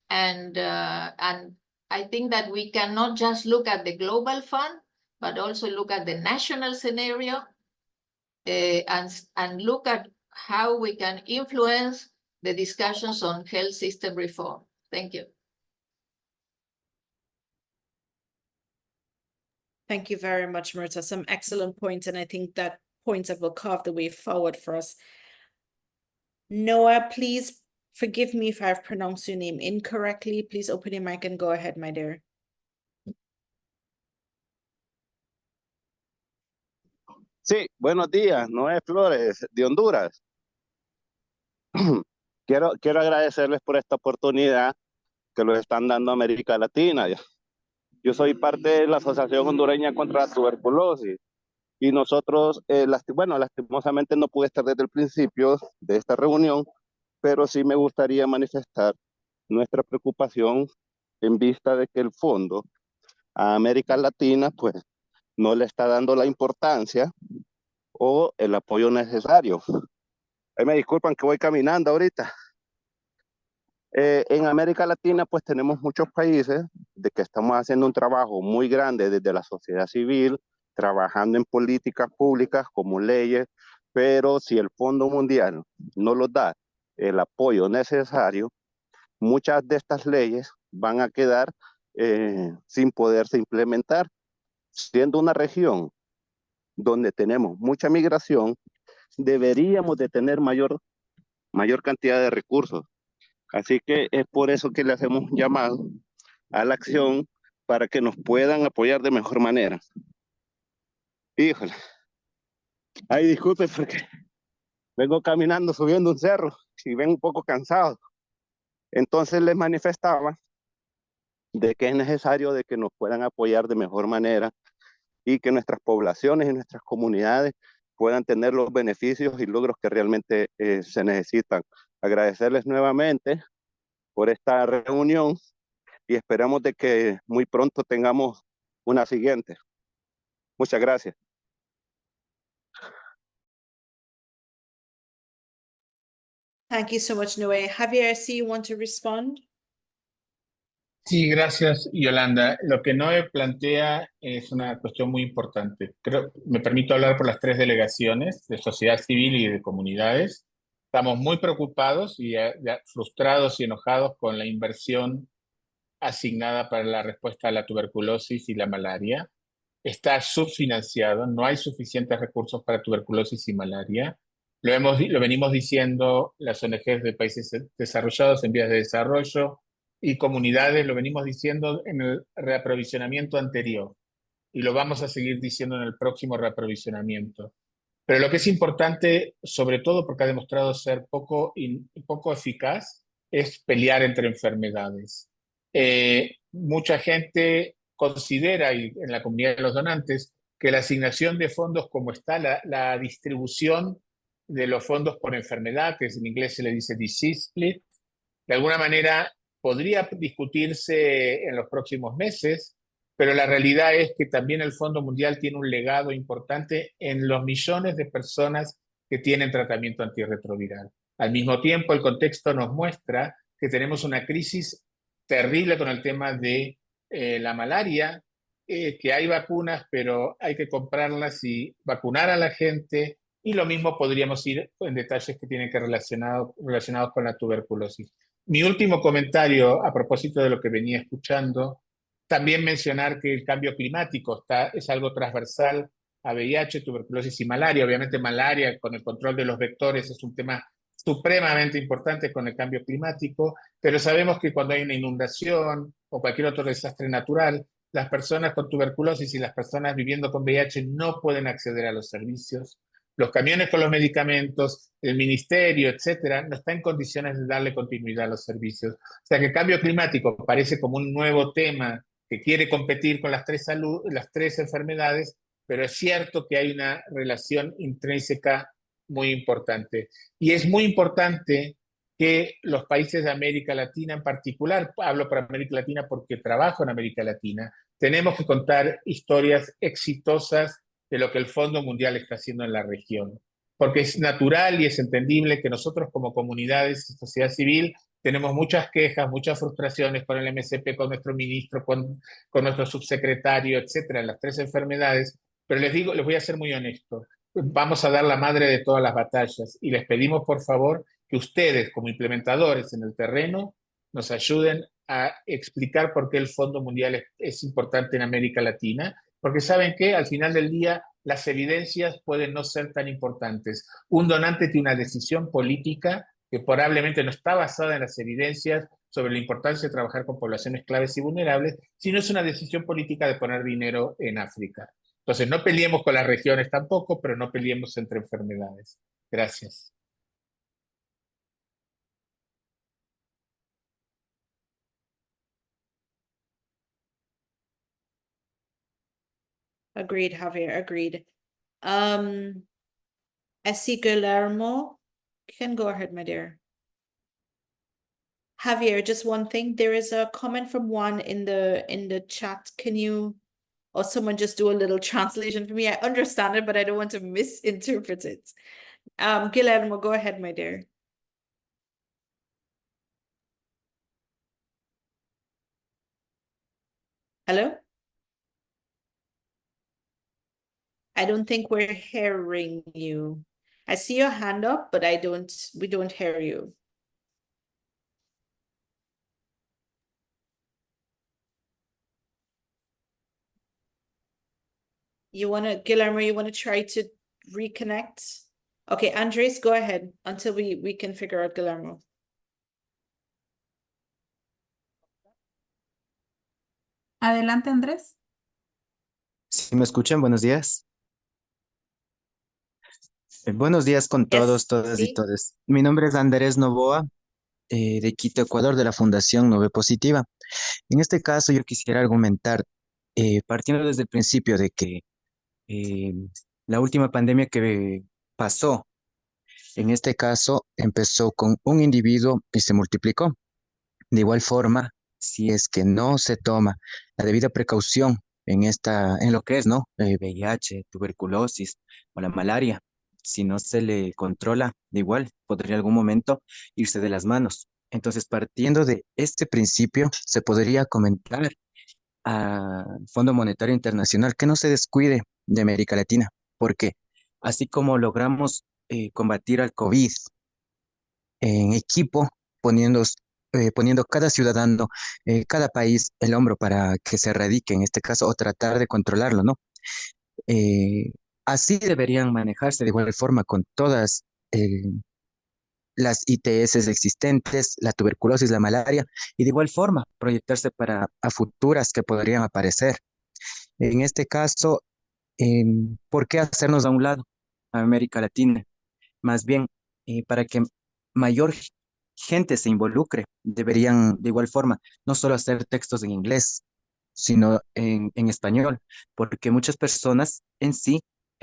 and I think that we cannot just look at the global fund, but also look at the national scenario and look at how we can influence the discussions on health system reform. Thank you. Thank you very much, Mirta. Some excellent points, and I think that points that will carve the way forward for us. Noah, please forgive me if I've pronounced your name incorrectly. Please open your mic and go ahead, my dear. Sí, buenos días, Noé Flores, de Honduras. Quiero agradecerles por esta oportunidad que los están dando a América Latina. Yo soy parte de la Asociación Hondureña contra la Tuberculosis y nosotros, lastimosamente no pude estar desde el principio de esta reunión, pero sí me gustaría manifestar nuestra preocupación en vista de que el fondo a América Latina pues no le está dando la importancia o el apoyo necesario. Ahí me disculpan que voy caminando ahorita. En América Latina pues tenemos muchos países de que estamos haciendo un trabajo muy grande desde la sociedad civil, trabajando en políticas públicas como leyes, pero si el Fondo Mundial no nos da el apoyo necesario, muchas de estas leyes van a quedar sin poderse implementar. Siendo una región donde tenemos mucha migración, deberíamos de tener mayor cantidad de recursos. Así que es por eso que le hacemos un llamado a la acción para que nos puedan apoyar de mejor manera. Híjole. Ay, disculpe porque vengo caminando, subiendo un cerro y vengo un poco cansado. Entonces les manifestaba de que es necesario de que nos puedan apoyar de mejor manera y que nuestras poblaciones y nuestras comunidades puedan tener los beneficios y logros que realmente se necesitan. Agradecerles nuevamente por esta reunión y esperamos de que muy pronto tengamos una siguiente. Muchas gracias. Thank you so much, Noé. Javier, I see you want to respond? Sí, gracias, Yolanda. Lo que Noé plantea es una cuestión muy importante. Me permito hablar por las 3 delegaciones de sociedad civil y de comunidades. Estamos muy preocupados y frustrados y enojados con la inversión asignada para la respuesta a la tuberculosis y la malaria. Está subfinanciado, no hay suficientes recursos para tuberculosis y malaria. Lo venimos diciendo las ONGs de países desarrollados en vías de desarrollo y comunidades, lo venimos diciendo en el reaprovisionamiento anterior y lo vamos a seguir diciendo en el próximo reaprovisionamiento. Pero lo que es importante, sobre todo porque ha demostrado ser poco eficaz, es pelear entre enfermedades. Mucha gente considera, y en la comunidad de los donantes, que la asignación de fondos como está, la distribución de los fondos por enfermedad, que en inglés se le dice disease split, de alguna manera podría discutirse en los próximos meses, pero la realidad es que también el Fondo Mundial tiene un legado importante en los millones de personas que tienen tratamiento antirretroviral. Al mismo tiempo, el contexto nos muestra que tenemos una crisis terrible con el tema de la malaria, que hay vacunas, pero hay que comprarlas y vacunar a la gente, y lo mismo podríamos ir en detalles que tienen que relacionados con la tuberculosis. Mi último comentario a propósito de lo que venía escuchando, también mencionar que el cambio climático es algo transversal a VIH, tuberculosis y malaria. Obviamente malaria con el control de los vectores es un tema supremamente importantes con el cambio climático, pero sabemos que cuando hay una inundación o cualquier otro desastre natural, las personas con tuberculosis y las personas viviendo con VIH no pueden acceder a los servicios. Los camiones con los medicamentos, el ministerio, etcétera, no está en condiciones de darle continuidad a los servicios. O sea que el cambio climático parece como un nuevo tema que quiere competir con las tres enfermedades, pero es cierto que hay una relación intrínseca muy importante. Y es muy importante que los países de América Latina en particular, hablo para América Latina porque trabajo en América Latina, tenemos que contar historias exitosas de lo que el Fondo Mundial está haciendo en la región. Porque es natural y es entendible que nosotros como comunidades y sociedad civil tenemos muchas quejas, muchas frustraciones con el MSP, con nuestro ministro, con nuestro subsecretario, etcétera, en las tres enfermedades. Pero les digo, les voy a ser muy honesto, vamos a dar la madre de todas las batallas y les pedimos por favor que ustedes como implementadores en el terreno nos ayuden a explicar por qué el Fondo Mundial es importante en América Latina, porque saben que al final del día las evidencias pueden no ser tan importantes. Un donante tiene una decisión política que probablemente no está basada en las evidencias sobre la importancia de trabajar con poblaciones claves y vulnerables, sino es una decisión política de poner dinero en África. Entonces, no peleemos con las regiones tampoco, pero no peleemos entre enfermedades. Gracias. Agreed, Javier, agreed. I see Guillermo. You can go ahead, my dear. Javier, just one thing. There is a comment from Juan in the chat. Can you or someone just do a little translation for me? I understand it, but I don't want to misinterpret it. Guillermo, go ahead, my dear. Hello? I don't think we're hearing you. I see your hand up, but we don't hear you. Guillermo, you wanna try to reconnect? Okay, Andres, go ahead until we can figure out Guillermo. Adelante, Andrés. Si me escuchan, buenos días. Buenos días con todos, todas y sí. todes. Mi nombre es Andrés Novoa, de Quito, Ecuador, de la Fundación Nove Positiva. En este caso, yo quisiera argumentar, partiendo desde el principio de que la última pandemia que pasó, en este caso, empezó con un individuo y se multiplicó. De igual forma, si es que no se toma la debida precaución en lo que es, ¿no? VIH, tuberculosis o la malaria, si no se le controla, de igual podría en algún momento irse de las manos. Entonces, partiendo de este principio, se podría comentar al Fondo Monetario Internacional que no se descuide de América Latina, porque así como logramos combatir al COVID en equipo, poniendo cada ciudadano, cada país el hombro para que se erradique, en este caso, o tratar de controlarlo, ¿no? Así deberían manejarse de igual forma con todas las ITS existentes, la tuberculosis, la malaria, y de igual forma proyectarse para a futuras que podrían aparecer. En este caso, ¿por qué hacernos a un lado a América Latina? Más bien, para que mayor gente se involucre, deberían de igual forma no solo hacer textos en inglés, sino en español, porque muchas personas en sí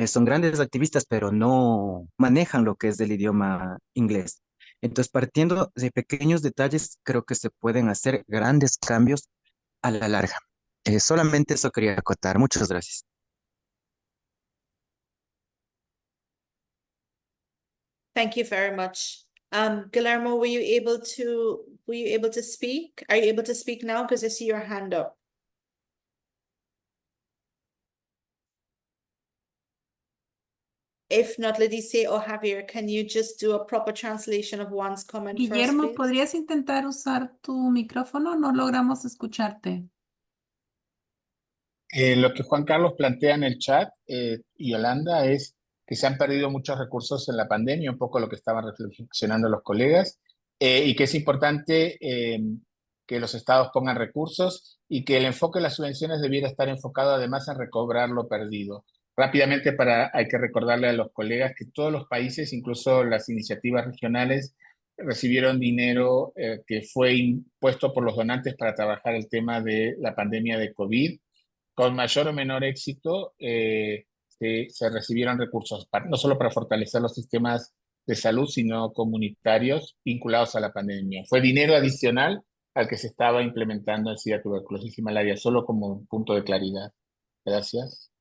son grandes activistas, pero no manejan lo que es del idioma inglés. Entonces, partiendo de pequeños detalles, creo que se pueden hacer grandes cambios a la larga. Solamente eso quería acotar. Muchas gracias. Thank you very much. Guillermo, were you able to speak? Are you able to speak now? Because I see your hand up. If not, Leticia or Javier, can you just do a proper translation of Juan's comment first, Guillermo, please? ¿podrías intentar usar tu micrófono? No logramos escucharte. Lo que Juan Carlos plantea en el chat, Yolanda, es que se han perdido muchos recursos en la pandemia, un poco lo que estaban reflexionando los colegas, y que es importante que los estados pongan recursos y que el enfoque de las subvenciones debiera estar enfocado además en recobrar lo perdido. Rápidamente, hay que recordarle a los colegas que todos los países, incluso las iniciativas regionales, recibieron dinero que fue impuesto por los donantes para trabajar el tema de la pandemia de COVID. Con mayor o menor éxito, se recibieron recursos, no solo para fortalecer los sistemas de salud, sino comunitarios vinculados a la pandemia. Fue dinero adicional al que se estaba implementando en SIDA, tuberculosis y malaria, solo como un punto de claridad. Gracias.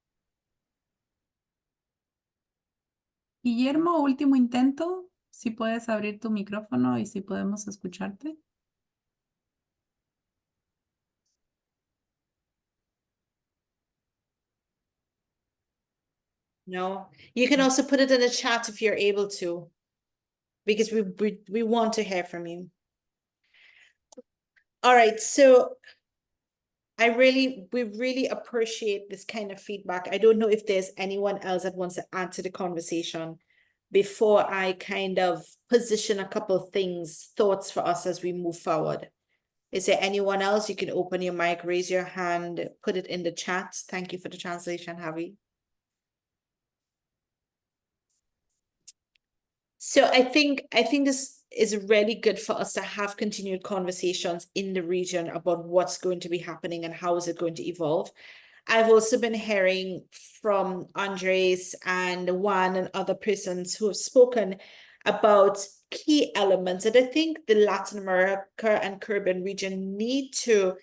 Guillermo, último intento. Si puedes abrir tu micrófono y si podemos escucharte. No, you can also put it in the chat if you're able to, because we want to hear from you. All right, so we really appreciate this kind of feedback. I don't know if there's anyone else that wants to add to the conversation before I kind of position a couple of thoughts for us as we move forward. Is there anyone else? You can open your mic, raise your hand, put it in the chat. Thank you for the translation, Javi. So I think this is really good for us to have continued conversations in the region about what's going to be happening and how is it going to evolve. I've also been hearing from Andres and Juan and other persons who have spoken about key elements that I think the Latin America and Caribbean region need to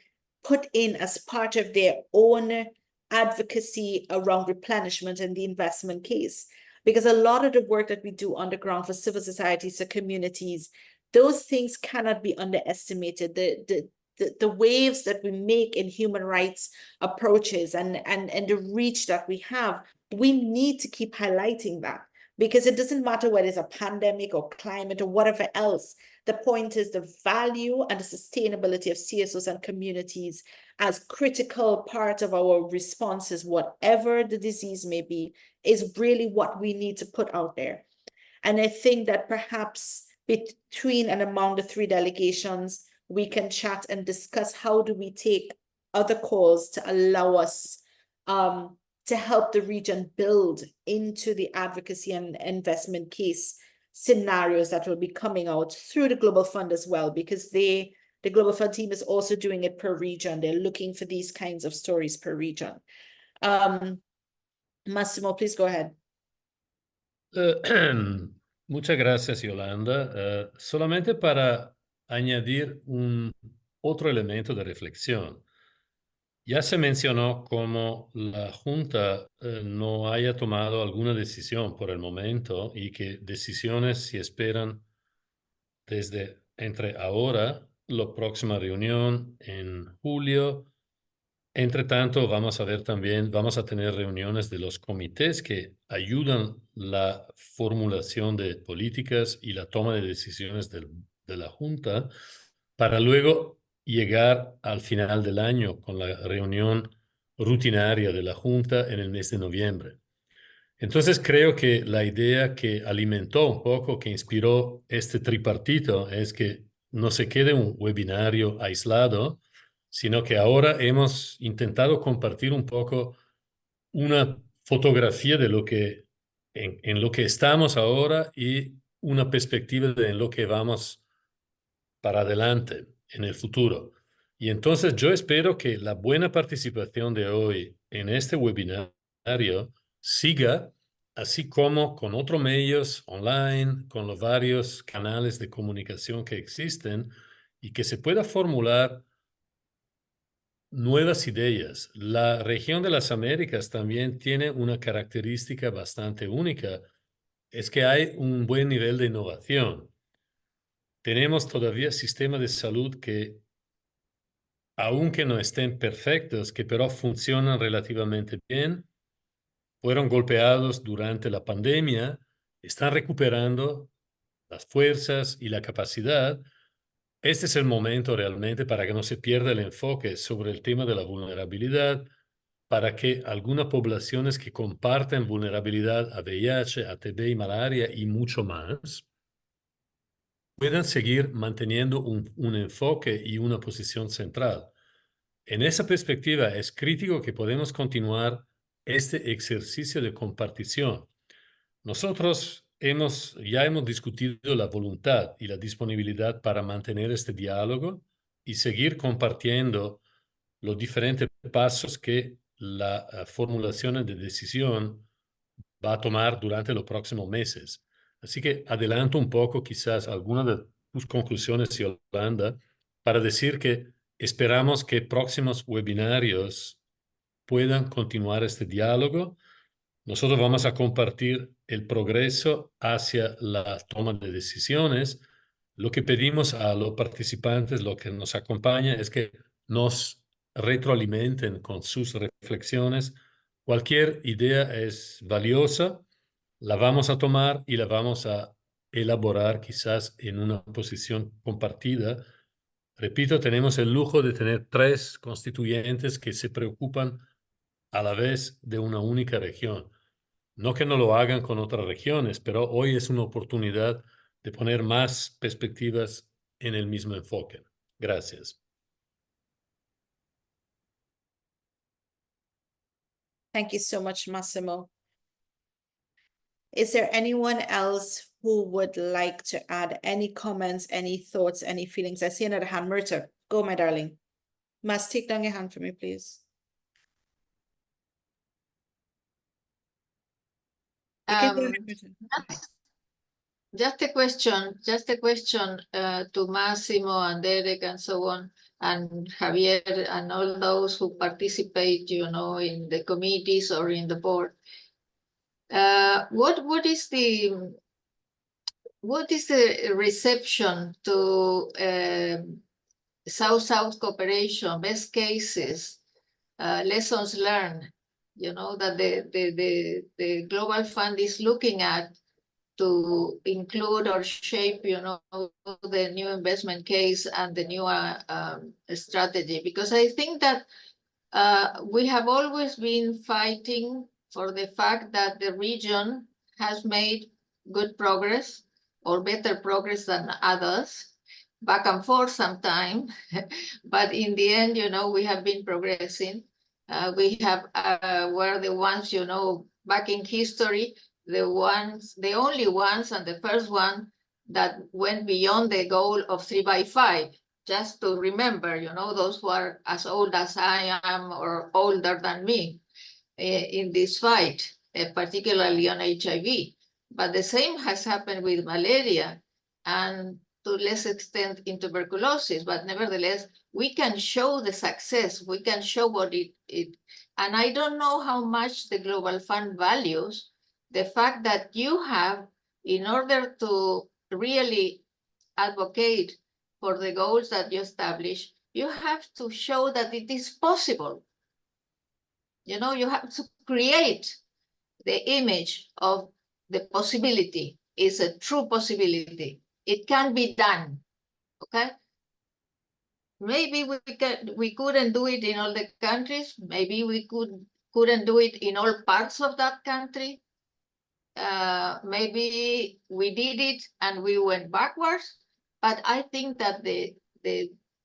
put in as part of their own advocacy around replenishment and the investment case. Because a lot of the work that we do on the ground for civil societies and communities, those things cannot be underestimated. The waves that we make in human rights approaches and the reach that we have, we need to keep highlighting that, because it doesn't matter whether it's a pandemic or climate or whatever else. The point is the value and the sustainability of CSOs and communities as critical part of our responses, whatever the disease may be, is really what we need to put out there. And I think that perhaps between and among the three delegations, we can chat and discuss how do we take other calls to allow us to help the region build into the advocacy and investment case scenarios that will be coming out through the Global Fund as well, because the Global Fund team is also doing it per region. They're looking for these kinds of stories per region. Massimo, please go ahead. Muchas gracias, Yolanda. Solamente para añadir otro elemento de reflexión. Ya se mencionó cómo la Junta no haya tomado alguna decisión por el momento y que decisiones se esperan desde entre ahora, la próxima reunión en julio. Entre tanto, vamos a tener reuniones de los comités que ayudan la formulación de políticas y la toma de decisiones de la Junta, para luego llegar al final del año con la reunión rutinaria de la Junta en el mes de noviembre. Entonces creo que la idea que alimentó un poco, que inspiró este tripartito, es que no se quede un webinario aislado, sino que ahora hemos intentado compartir un poco una fotografía de lo que en lo que estamos ahora y una perspectiva de en lo que vamos para adelante en el futuro. Y entonces yo espero que la buena participación de hoy en este webinario siga, así como con otros medios online, con los varios canales de comunicación que existen, y que se pueda formular nuevas ideas. La región de las Américas también tiene una característica bastante única, es que hay un buen nivel de innovación. Tenemos todavía sistemas de salud que, aunque no estén perfectos, que pero funcionan relativamente bien, fueron golpeados durante la pandemia, están recuperando las fuerzas y la capacidad. Este es el momento realmente para que no se pierda el enfoque sobre el tema de la vulnerabilidad, para que algunas poblaciones que comparten vulnerabilidad a VIH, a TB y malaria y mucho más, puedan seguir manteniendo un enfoque y una posición central. En esa perspectiva, es crítico que podamos continuar este ejercicio de compartición. Nosotros ya hemos discutido la voluntad y la disponibilidad para mantener este diálogo y seguir compartiendo los diferentes pasos que la formulación de decisión va a tomar durante los próximos meses. Así que adelanto un poco quizás algunas de tus conclusiones, Yolanda, para decir que esperamos que próximos webinarios puedan continuar este diálogo. Nosotros vamos a compartir el progreso hacia la toma de decisiones. Lo que pedimos a los participantes, lo que nos acompaña, es que nos retroalimenten con sus reflexiones. Cualquier idea es valiosa, la vamos a tomar y la vamos a elaborar quizás en una posición compartida. Repito, tenemos el lujo de tener 3 constituyentes que se preocupan a la vez de una única región. No que no lo hagan con otras regiones, pero hoy es una oportunidad de poner más perspectivas en el mismo enfoque. Gracias. Thank you so much, Massimo. Is there anyone else who would like to add any comments, any thoughts, any feelings? I see another hand. Myrta, go, my darling. Mas, take down your hand for me, please. You can go ahead, Myrta. Just a question to Massimo and Derek and so on, and Javier and all those who participate, you know, in the committees or in the board. What is the reception to South-South cooperation, best cases, lessons learned, you know, that the Global Fund is looking at to include or shape, you know, the new investment case and the new strategy? Because I think that we have always been fighting for the fact that the region has made good progress or better progress than others, back and forth sometimes, but in the end, you know, we have been progressing. We have were the ones, you know, back in history, the only ones and the first one that went beyond the goal of 3x5. Just to remember, you know, those who are as old as I am or older than me in this fight, particularly on HIV. But the same has happened with malaria and to less extent in tuberculosis. But nevertheless, we can show the success. We can show what it and I don't know how much the Global Fund values the fact that you have, in order to really advocate for the goals that you establish, you have to show that it is possible. You know, you have to create the image of the possibility. It's a true possibility. It can be done, okay? Maybe we couldn't do it in all the countries. Maybe we couldn't do it in all parts of that country. Maybe we did it and we went backwards, but I think that the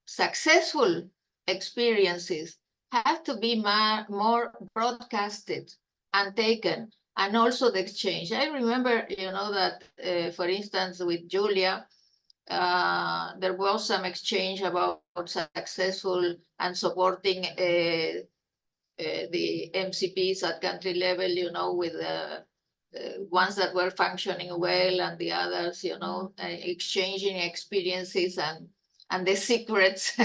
successful experiences have to be more broadcasted and taken, and also the exchange. I remember, you know, that for instance, with Julia, there was some exchange about successful and supporting the MCPs at country level, you know, with ones that were functioning well and the others, you know, exchanging experiences and the secrets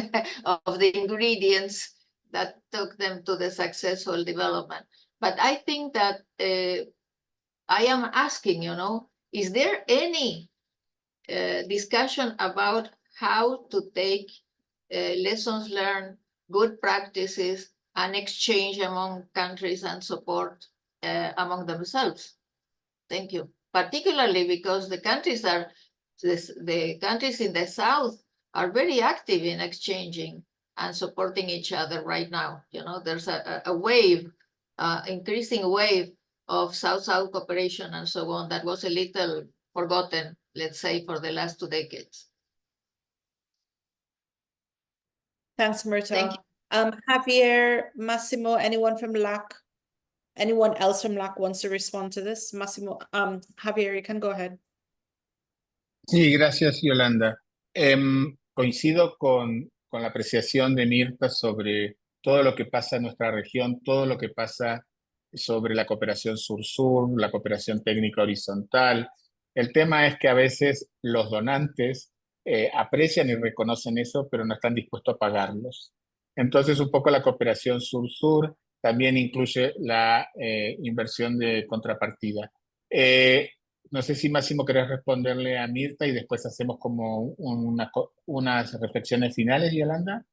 of the ingredients that took them to the successful development. But I think that I am asking, you know, is there any discussion about how to take lessons learned, good practices, and exchange among countries and support among themselves? Thank you. Particularly because the countries in the South are very active in exchanging and supporting each other right now. You know, there's a wave, increasing wave of South-South cooperation and so on that was a little forgotten, let's say, for the last 2 decades. Thanks, Myrta. Thank you. Javier, Massimo, anyone from LAC? Anyone else from LAC wants to respond to this? Massimo, Javier, you can go ahead. Sí, gracias, Yolanda. Coincido con la apreciación de Mirta sobre todo lo que pasa en nuestra región, todo lo que pasa sobre la cooperación sur-sur, la cooperación técnica horizontal. El tema es que a veces los donantes aprecian y reconocen eso, pero no están dispuestos a pagarlos. Entonces, un poco la cooperación sur-sur también incluye la inversión de contrapartida. No sé si Máximo querés responderle a Mirta y después hacemos como unas reflexiones finales, Yolanda.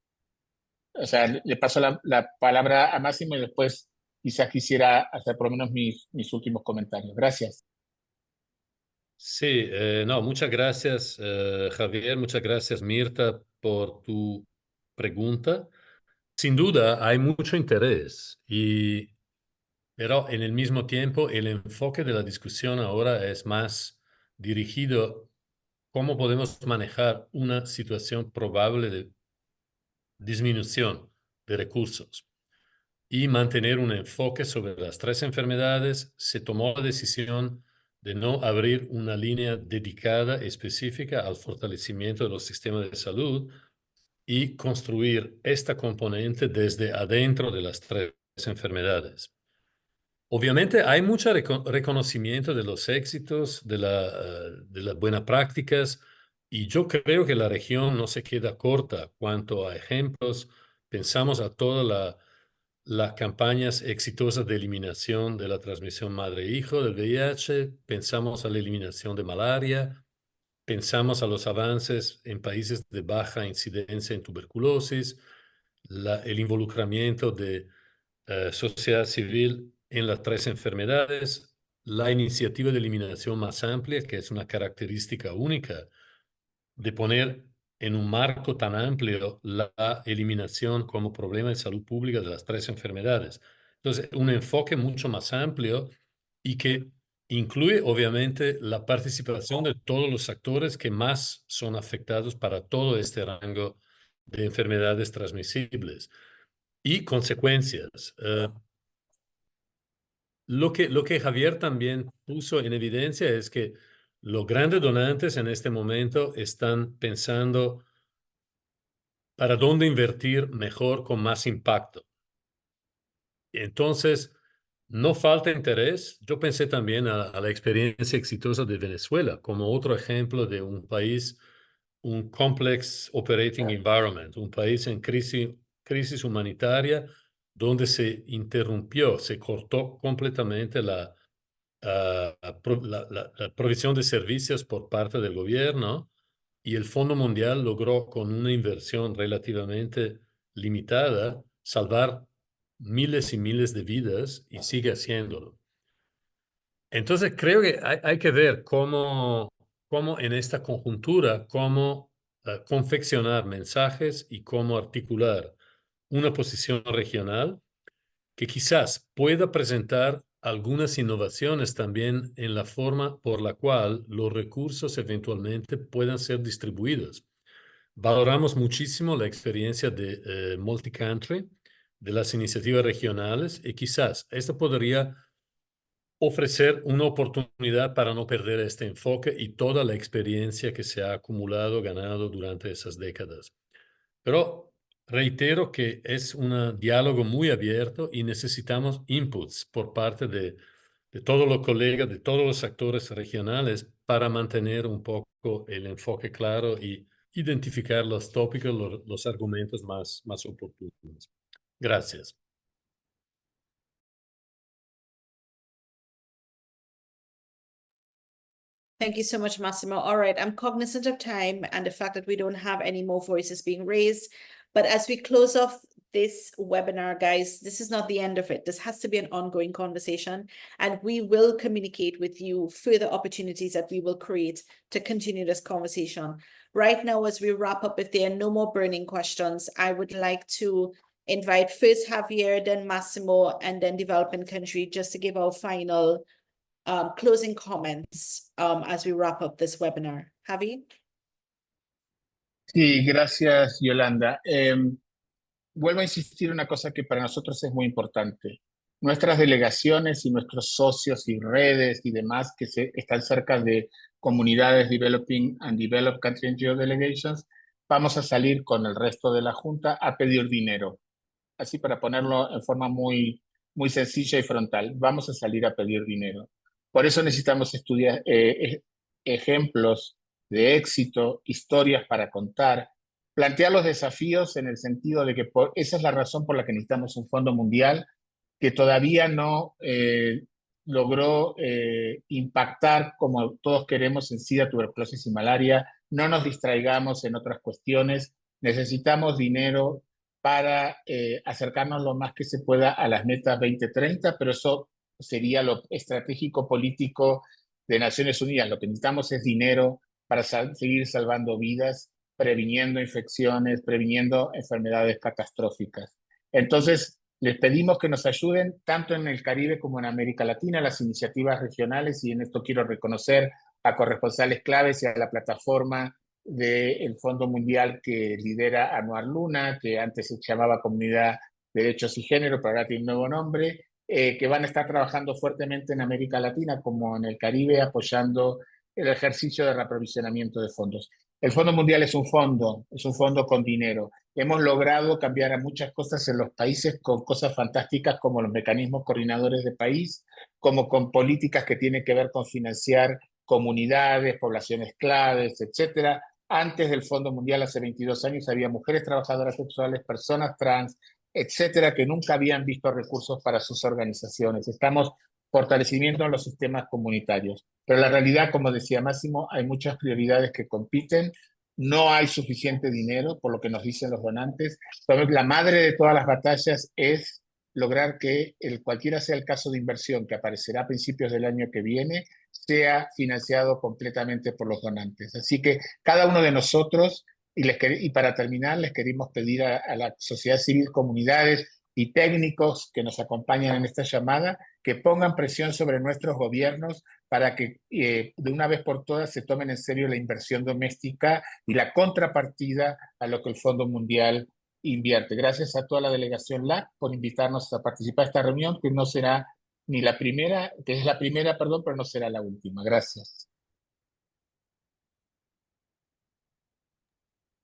O sea, le paso la palabra a Máximo y después quizás quisiera hacer por lo menos mis últimos comentarios. Gracias. Sí, no, muchas gracias, Javier, muchas gracias, Mirta, por tu pregunta. Sin duda, hay mucho interés, pero en el mismo tiempo el enfoque de la discusión ahora es más dirigido cómo podemos manejar una situación probable de disminución de recursos y mantener un enfoque sobre las 3 enfermedades. Se tomó la decisión de no abrir una línea dedicada específica al fortalecimiento de los sistemas de salud y construir esta componente desde adentro de las 3 enfermedades. Obviamente hay mucho reconocimiento de los éxitos, de las buenas prácticas, y yo creo que la región no se queda corta cuanto a ejemplos. Pensamos a todas las campañas exitosas de eliminación de la transmisión madre-hijo del VIH, pensamos a la eliminación de malaria, pensamos a los avances en países de baja incidencia en tuberculosis, el involucramiento de sociedad civil en las 3 enfermedades, la iniciativa de eliminación más amplia, que es una característica única de poner en un marco tan amplio la eliminación como problema de salud pública de las 3 enfermedades. Entonces, un enfoque mucho más amplio y que incluye, obviamente, la participación de todos los actores que más son afectados para todo este rango de enfermedades transmisibles y consecuencias. Lo que Javier también puso en evidencia es que los grandes donantes en este momento están pensando para dónde invertir mejor con más impacto. Entonces, no falta interés. Yo pensé también a la experiencia exitosa de Venezuela como otro ejemplo de un país, un complex operating environment, un país en crisis humanitaria donde se interrumpió, se cortó completamente la provisión de servicios por parte del gobierno, y el Fondo Mundial logró con una inversión relativamente limitada salvar miles y miles de vidas y sigue haciéndolo. Entonces creo que hay que ver cómo en esta conjuntura, cómo confeccionar mensajes y cómo articular una posición regional que quizás pueda presentar algunas innovaciones también en la forma por la cual los recursos eventualmente puedan ser distribuidos. Valoramos muchísimo la experiencia de Multicountry, de las iniciativas regionales, y quizás esto podría ofrecer una oportunidad para no perder este enfoque y toda la experiencia que se ha acumulado, ganado durante esas décadas. Pero reitero que es un diálogo muy abierto y necesitamos inputs por parte de todos los colegas, de todos los actores regionales para mantener un poco el enfoque claro y identificar los tópicos, los argumentos más oportunos. Gracias. Thank you so much, Massimo. All right, I'm cognizant of time and the fact that we don't have any more voices being raised. But as we close off this webinar, guys, this is not the end of it. This has to be an ongoing conversation, and we will communicate with you further opportunities that we will create to continue this conversation. Right now, as we wrap up, if there are no more burning questions, I would like to invite first Javier, then Massimo, and then Developing Country, just to give our final closing comments as we wrap up this webinar. Javi? Sí, gracias, Yolanda. Vuelvo a insistir en una cosa que para nosotros es muy importante. Nuestras delegaciones y nuestros socios y redes y demás que están cerca de comunidades Developing and Developed Country NGO Delegations, vamos a salir con el resto de la Junta a pedir dinero. Así para ponerlo en forma muy sencilla y frontal, vamos a salir a pedir dinero. Por eso necesitamos estudiar ejemplos de éxito, historias para contar, plantear los desafíos en el sentido de que esa es la razón por la que necesitamos un fondo mundial que todavía no logró impactar como todos queremos en SIDA, tuberculosis y malaria. No nos distraigamos en otras cuestiones. Necesitamos dinero para acercarnos lo más que se pueda a las metas 2030, pero eso sería lo estratégico político de Naciones Unidas. Lo que necesitamos es dinero para seguir salvando vidas, previniendo infecciones, previniendo enfermedades catastróficas. Entonces, les pedimos que nos ayuden tanto en el Caribe como en América Latina, las iniciativas regionales, y en esto quiero reconocer a corresponsales claves y a la plataforma del Fondo Mundial que lidera Anuar Luna, que antes se llamaba Comunidad de Derechos y Género, pero ahora tiene un nuevo nombre, que van a estar trabajando fuertemente en América Latina como en el Caribe, apoyando el ejercicio de reaprovisionamiento de fondos. El Fondo Mundial es un fondo con dinero. Hemos logrado cambiar a muchas cosas en los países con cosas fantásticas como los mecanismos coordinadores de país, como con políticas que tienen que ver con financiar comunidades, poblaciones claves, etcétera. Antes del Fondo Mundial, hace 22 años, había mujeres trabajadoras sexuales, personas trans, etcétera, que nunca habían visto recursos para sus organizaciones. Estamos fortaleciendo los sistemas comunitarios. Pero la realidad, como decía Máximo, hay muchas prioridades que compiten, no hay suficiente dinero, por lo que nos dicen los donantes. Entonces, la madre de todas las batallas es lograr que cualquiera sea el caso de inversión que aparecerá a principios del año que viene, sea financiado completamente por los donantes. Así que cada uno de nosotros, y para terminar, les queremos pedir a la sociedad civil, comunidades y técnicos que nos acompañan en esta llamada, que pongan presión sobre nuestros gobiernos para que de una vez por todas se tomen en serio la inversión doméstica y la contrapartida a lo que el Fondo Mundial invierte. Gracias a toda la delegación LAC por invitarnos a participar de esta reunión, que no será ni la primera, que es la primera, perdón, pero no será la última. Gracias.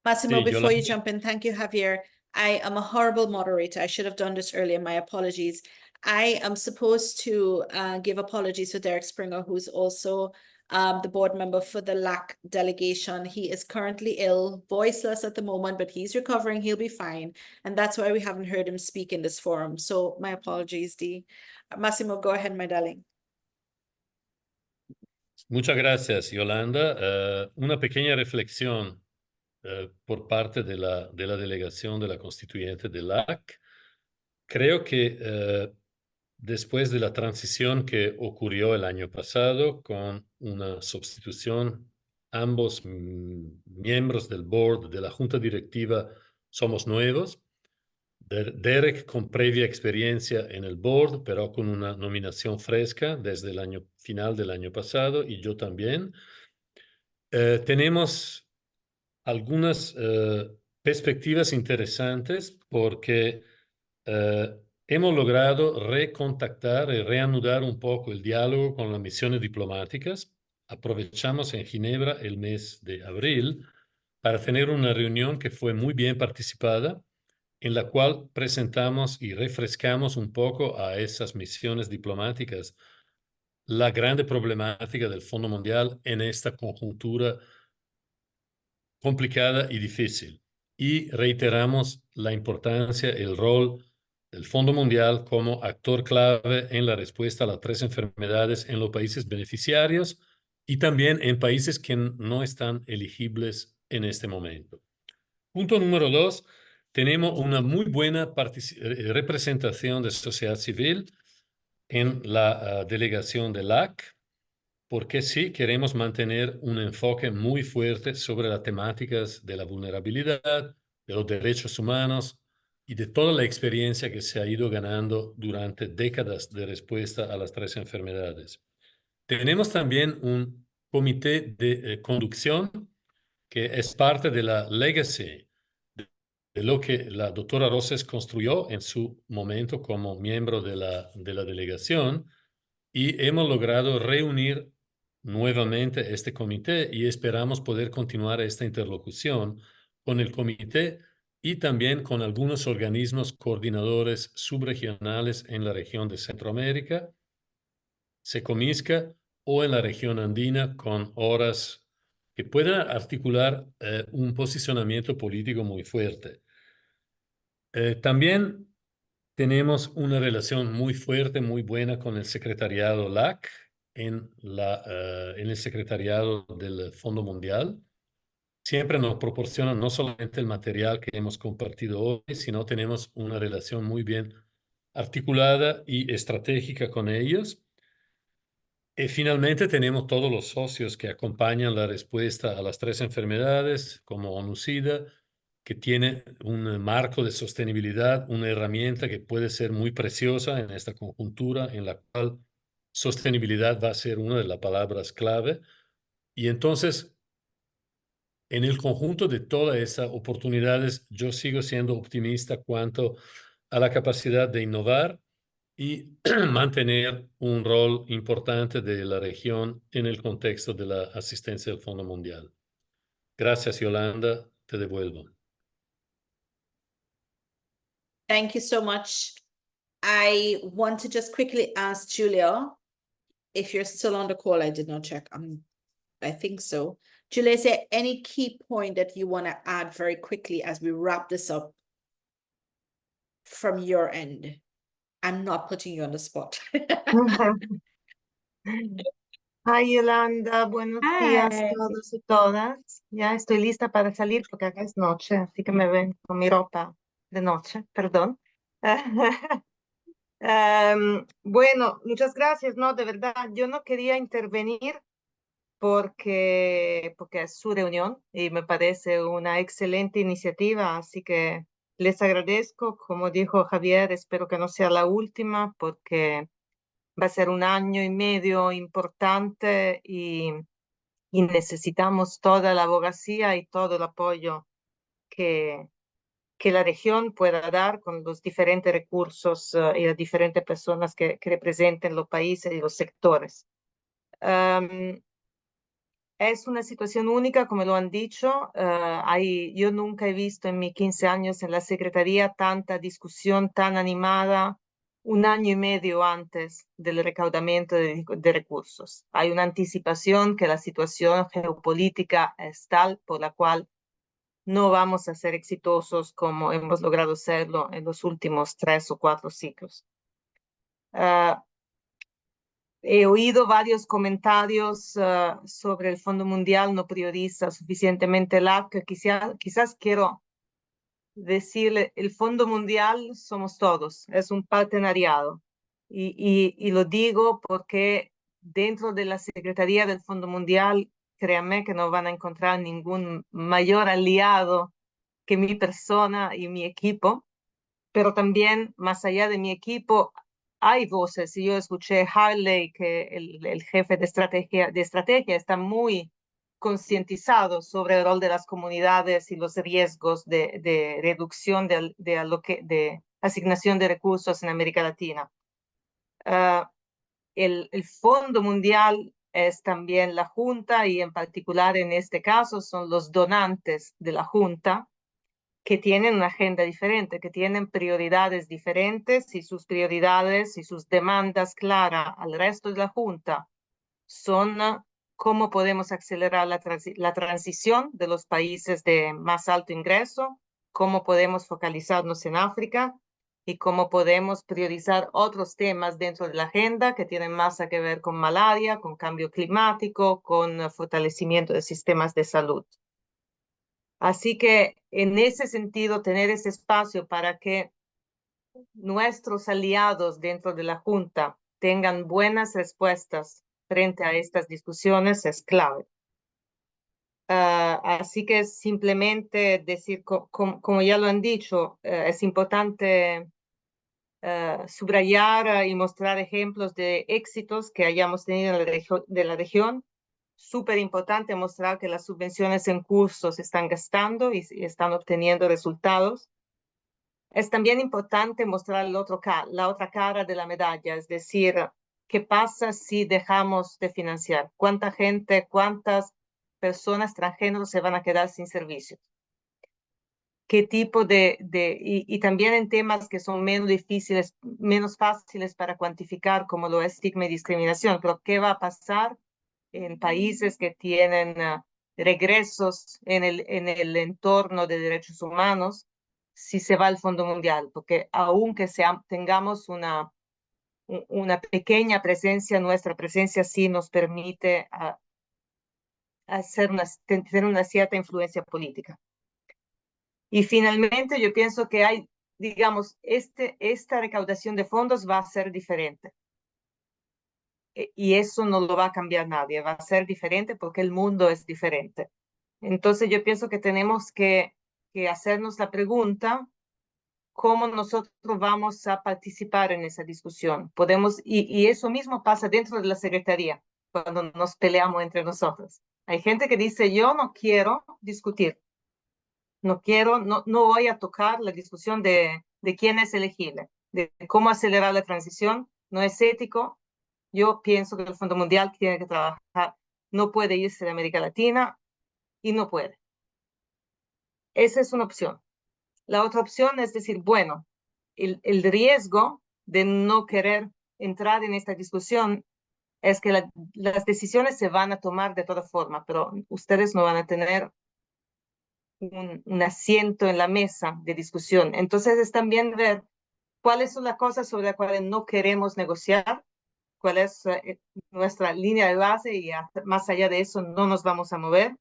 Massimo, Sí, before you Yolanda. jump in, thank you, Javier. I am a horrible moderator. I should have done this earlier. My apologies. I am supposed to give apologies to Derek Springer, who's also the board member for the LAC delegation. He is currently ill, voiceless at the moment, but he's recovering. He'll be fine. And that's why we haven't heard him speak in this forum. So my apologies, Dee. Massimo, go ahead, my darling. Muchas gracias, Yolanda. Una pequeña reflexión por parte de la delegación de la constituyente de LAC. Creo que después de la transición que ocurrió el año pasado con una sustitución, ambos miembros del board de la junta directiva somos nuevos. Derek con previa experiencia en el board, pero con una nominación fresca desde el final del año pasado, y yo también. Tenemos algunas perspectivas interesantes porque hemos logrado recontactar y reanudar un poco el diálogo con las misiones diplomáticas. Aprovechamos en Ginebra el mes de abril para tener una reunión que fue muy bien participada, en la cual presentamos y refrescamos un poco a esas misiones diplomáticas la grande problemática del Fondo Mundial en esta conjuntura complicada y difícil. Y reiteramos la importancia, el rol del Fondo Mundial como actor clave en la respuesta a las 3 enfermedades en los países beneficiarios y también en países que no están elegibles en este momento. Punto número 2, tenemos una muy buena representación de sociedad civil en la delegación de LAC, porque sí queremos mantener un enfoque muy fuerte sobre las temáticas de la vulnerabilidad, de los derechos humanos y de toda la experiencia que se ha ido ganando durante décadas de respuesta a las 3 enfermedades. Tenemos también un comité de conducción que es parte de la legacy de lo que la doctora Roses construyó en su momento como miembro de la delegación, y hemos logrado reunir nuevamente este comité y esperamos poder continuar esta interlocución con el comité y también con algunos organismos coordinadores subregionales en la región de Centroamérica, Secomisca, o en la región andina, con horas que puedan articular un posicionamiento político muy fuerte. También tenemos una relación muy fuerte, muy buena con el secretariado LAC en el secretariado del Fondo Mundial. Siempre nos proporcionan no solamente el material que hemos compartido hoy, sino tenemos una relación muy bien articulada y estratégica con ellos. Y finalmente tenemos todos los socios que acompañan la respuesta a las 3 enfermedades, como ONU-SIDA, que tiene un marco de sostenibilidad, una herramienta que puede ser muy preciosa en esta conjuntura en la cual sostenibilidad va a ser una de las palabras clave. Y entonces, en el conjunto de todas esas oportunidades, yo sigo siendo optimista cuanto a la capacidad de innovar y mantener un rol importante de la región en el contexto de la asistencia del Fondo Mundial. Gracias, Yolanda. Te devuelvo. Thank you so much. I want to just quickly ask Julia, if you're still on the call. I did not check. I think so. Julia, is there any key point that you want to add very quickly as we wrap this up from your end? I'm not putting you on the spot. Hi Yolanda, buenos días Hi. todos y todas. Ya estoy lista para salir porque acá es noche, así que me ven con mi ropa de noche, perdón. Bueno, muchas gracias, no, de verdad, yo no quería intervenir porque es su reunión y me parece una excelente iniciativa, así que les agradezco. Como dijo Javier, espero que no sea la última porque va a ser un año y medio importante y necesitamos toda la abogacía y todo el apoyo que la región pueda dar con los diferentes recursos y las diferentes personas que representen los países y los sectores. Es una situación única, como lo han dicho. Yo nunca he visto en mis 15 años en la Secretaría tanta discusión tan animada un año y medio antes del recaudamiento de recursos. Hay una anticipación que la situación geopolítica es tal por la cual no vamos a ser exitosos como hemos logrado serlo en los últimos 3 o 4 ciclos. He oído varios comentarios sobre el Fondo Mundial no prioriza suficientemente el LAC. Quizás quiero decirle, el Fondo Mundial somos todos, es un partenariado. Y lo digo porque dentro de la Secretaría del Fondo Mundial, créanme que no van a encontrar ningún mayor aliado que mi persona y mi equipo, pero también más allá de mi equipo hay voces, y yo escuché Harley, que el jefe de estrategia está muy concientizado sobre el rol de las comunidades y los riesgos de reducción de asignación de recursos en América Latina. El Fondo Mundial es también la Junta, y en particular en este caso son los donantes de la Junta, que tienen una agenda diferente, que tienen prioridades diferentes, y sus prioridades y sus demandas claras al resto de la Junta son cómo podemos acelerar la transición de los países de más alto ingreso, cómo podemos focalizarnos en África y cómo podemos priorizar otros temas dentro de la agenda que tienen más que ver con malaria, con cambio climático, con fortalecimiento de sistemas de salud. Así que en ese sentido, tener ese espacio para que nuestros aliados dentro de la Junta tengan buenas respuestas frente a estas discusiones es clave. Así que simplemente decir, como ya lo han dicho, es importante subrayar y mostrar ejemplos de éxitos que hayamos tenido de la región. Súper importante mostrar que las subvenciones en curso se están gastando y están obteniendo resultados. Es también importante mostrar la otra cara de la medalla, es decir, ¿qué pasa si dejamos de financiar? ¿Cuánta gente, cuántas personas transgénero se van a quedar sin servicios? ¿Qué tipo y también en temas que son menos difíciles, menos fáciles para cuantificar, como lo es estigma y discriminación? Pero ¿qué va a pasar en países que tienen regresos en el entorno de derechos humanos si se va al Fondo Mundial? Porque aunque tengamos una pequeña presencia, nuestra presencia sí nos permite tener una cierta influencia política. Y finalmente yo pienso que hay, digamos, esta recaudación de fondos va a ser diferente. Y eso no lo va a cambiar nadie, va a ser diferente porque el mundo es diferente. Entonces yo pienso que tenemos que hacernos la pregunta, ¿cómo nosotros vamos a participar en esa discusión? Y eso mismo pasa dentro de la Secretaría, cuando nos peleamos entre nosotros. Hay gente que dice, yo no quiero discutir, no voy a tocar la discusión de quién es elegible, de cómo acelerar la transición, no es ético. Yo pienso que el Fondo Mundial tiene que trabajar, no puede irse de América Latina y no puede. Esa es una opción. La otra opción es decir, bueno, el riesgo de no querer entrar en esta discusión es que las decisiones se van a tomar de todas formas, pero ustedes no van a tener un asiento en la mesa de discusión. Entonces es también ver cuáles son las cosas sobre las cuales no queremos negociar, cuál es nuestra línea de base y más allá de eso no nos vamos a mover,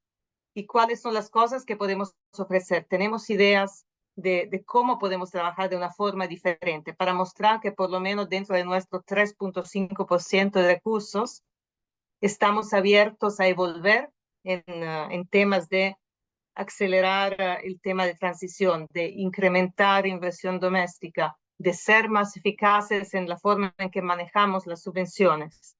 y cuáles son las cosas que podemos ofrecer. Tenemos ideas de cómo podemos trabajar de una forma diferente para mostrar que por lo menos dentro de nuestro 3.5% de recursos estamos abiertos a evolver en temas de acelerar el tema de transición, de incrementar inversión doméstica, de ser más eficaces en la forma en que manejamos las subvenciones,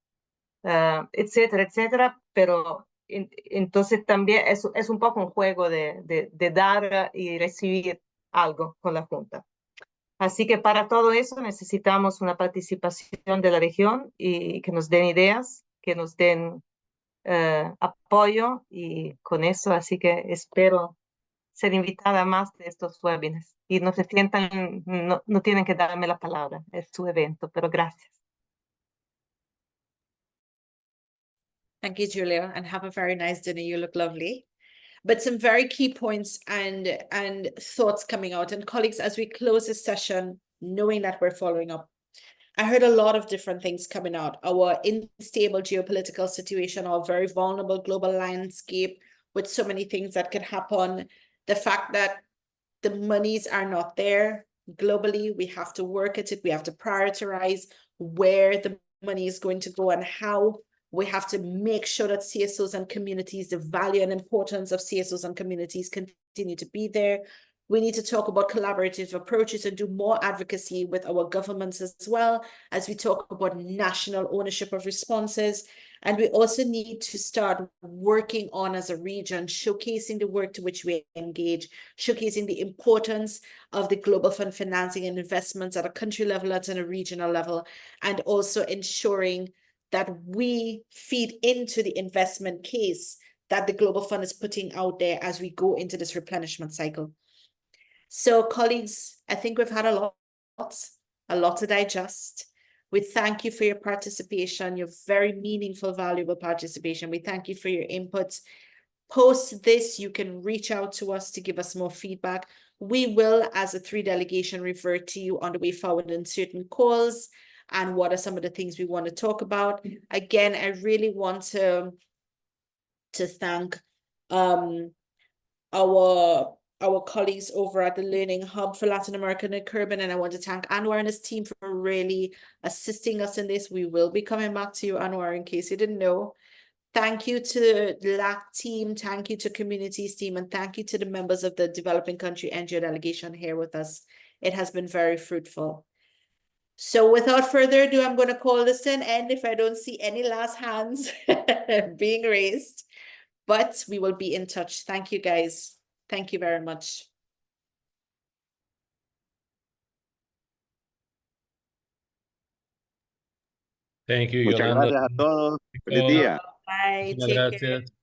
etcétera, etcétera. Pero entonces también es un poco un juego de dar y recibir algo con la Junta. Así que para todo eso necesitamos una participación de la región y que nos den ideas, que nos den apoyo, y con eso, así que espero ser invitada a más de estos webinars. Y no se sientan, no tienen que darme la palabra, es su evento, pero gracias. Thank you, Julia, and have a very nice dinner. You look lovely. But some very key points and thoughts coming out. And colleagues, as we close this session, knowing that we're following up, I heard a lot of different things coming out. Our unstable geopolitical situation, our very vulnerable global landscape with so many things that could happen. The fact that the monies are not there globally, we have to work at it. We have to prioritize where the money is going to go and how. We have to make sure that CSOs and communities, the value and importance of CSOs and communities continue to be there. We need to talk about collaborative approaches and do more advocacy with our governments as well, as we talk about national ownership of responses. And we also need to start working on, as a region, showcasing the work to which we engage, showcasing the importance of the Global Fund financing and investments at a country level, at a regional level, and also ensuring that we feed into the investment case that the Global Fund is putting out there as we go into this replenishment cycle. So, colleagues, I think we've had a lot to digest. We thank you for your participation, your very meaningful, valuable participation. We thank you for your inputs. Post this, you can reach out to us to give us more feedback. We will, as a 3 delegation, refer to you on the way forward in certain calls and what are some of the things we want to talk about. Again, I really want to thank our colleagues over at the Learning Hub for Latin America and the Caribbean, and I want to thank Anwar and his team for really assisting us in this. We will be coming back to you, Anwar, in case you didn't know. Thank you to the LAC team, thank you to communities team, and thank you to the members of the developing country NGO delegation here with us. It has been very fruitful. So without further ado, I'm going to call this an end if I don't see any last hands being raised. But we will be in touch. Thank you, guys. Thank you very much. Thank you, Muchas Yolanda. gracias a todos. Feliz Chao. día. Bye. Muchas Take care. gracias.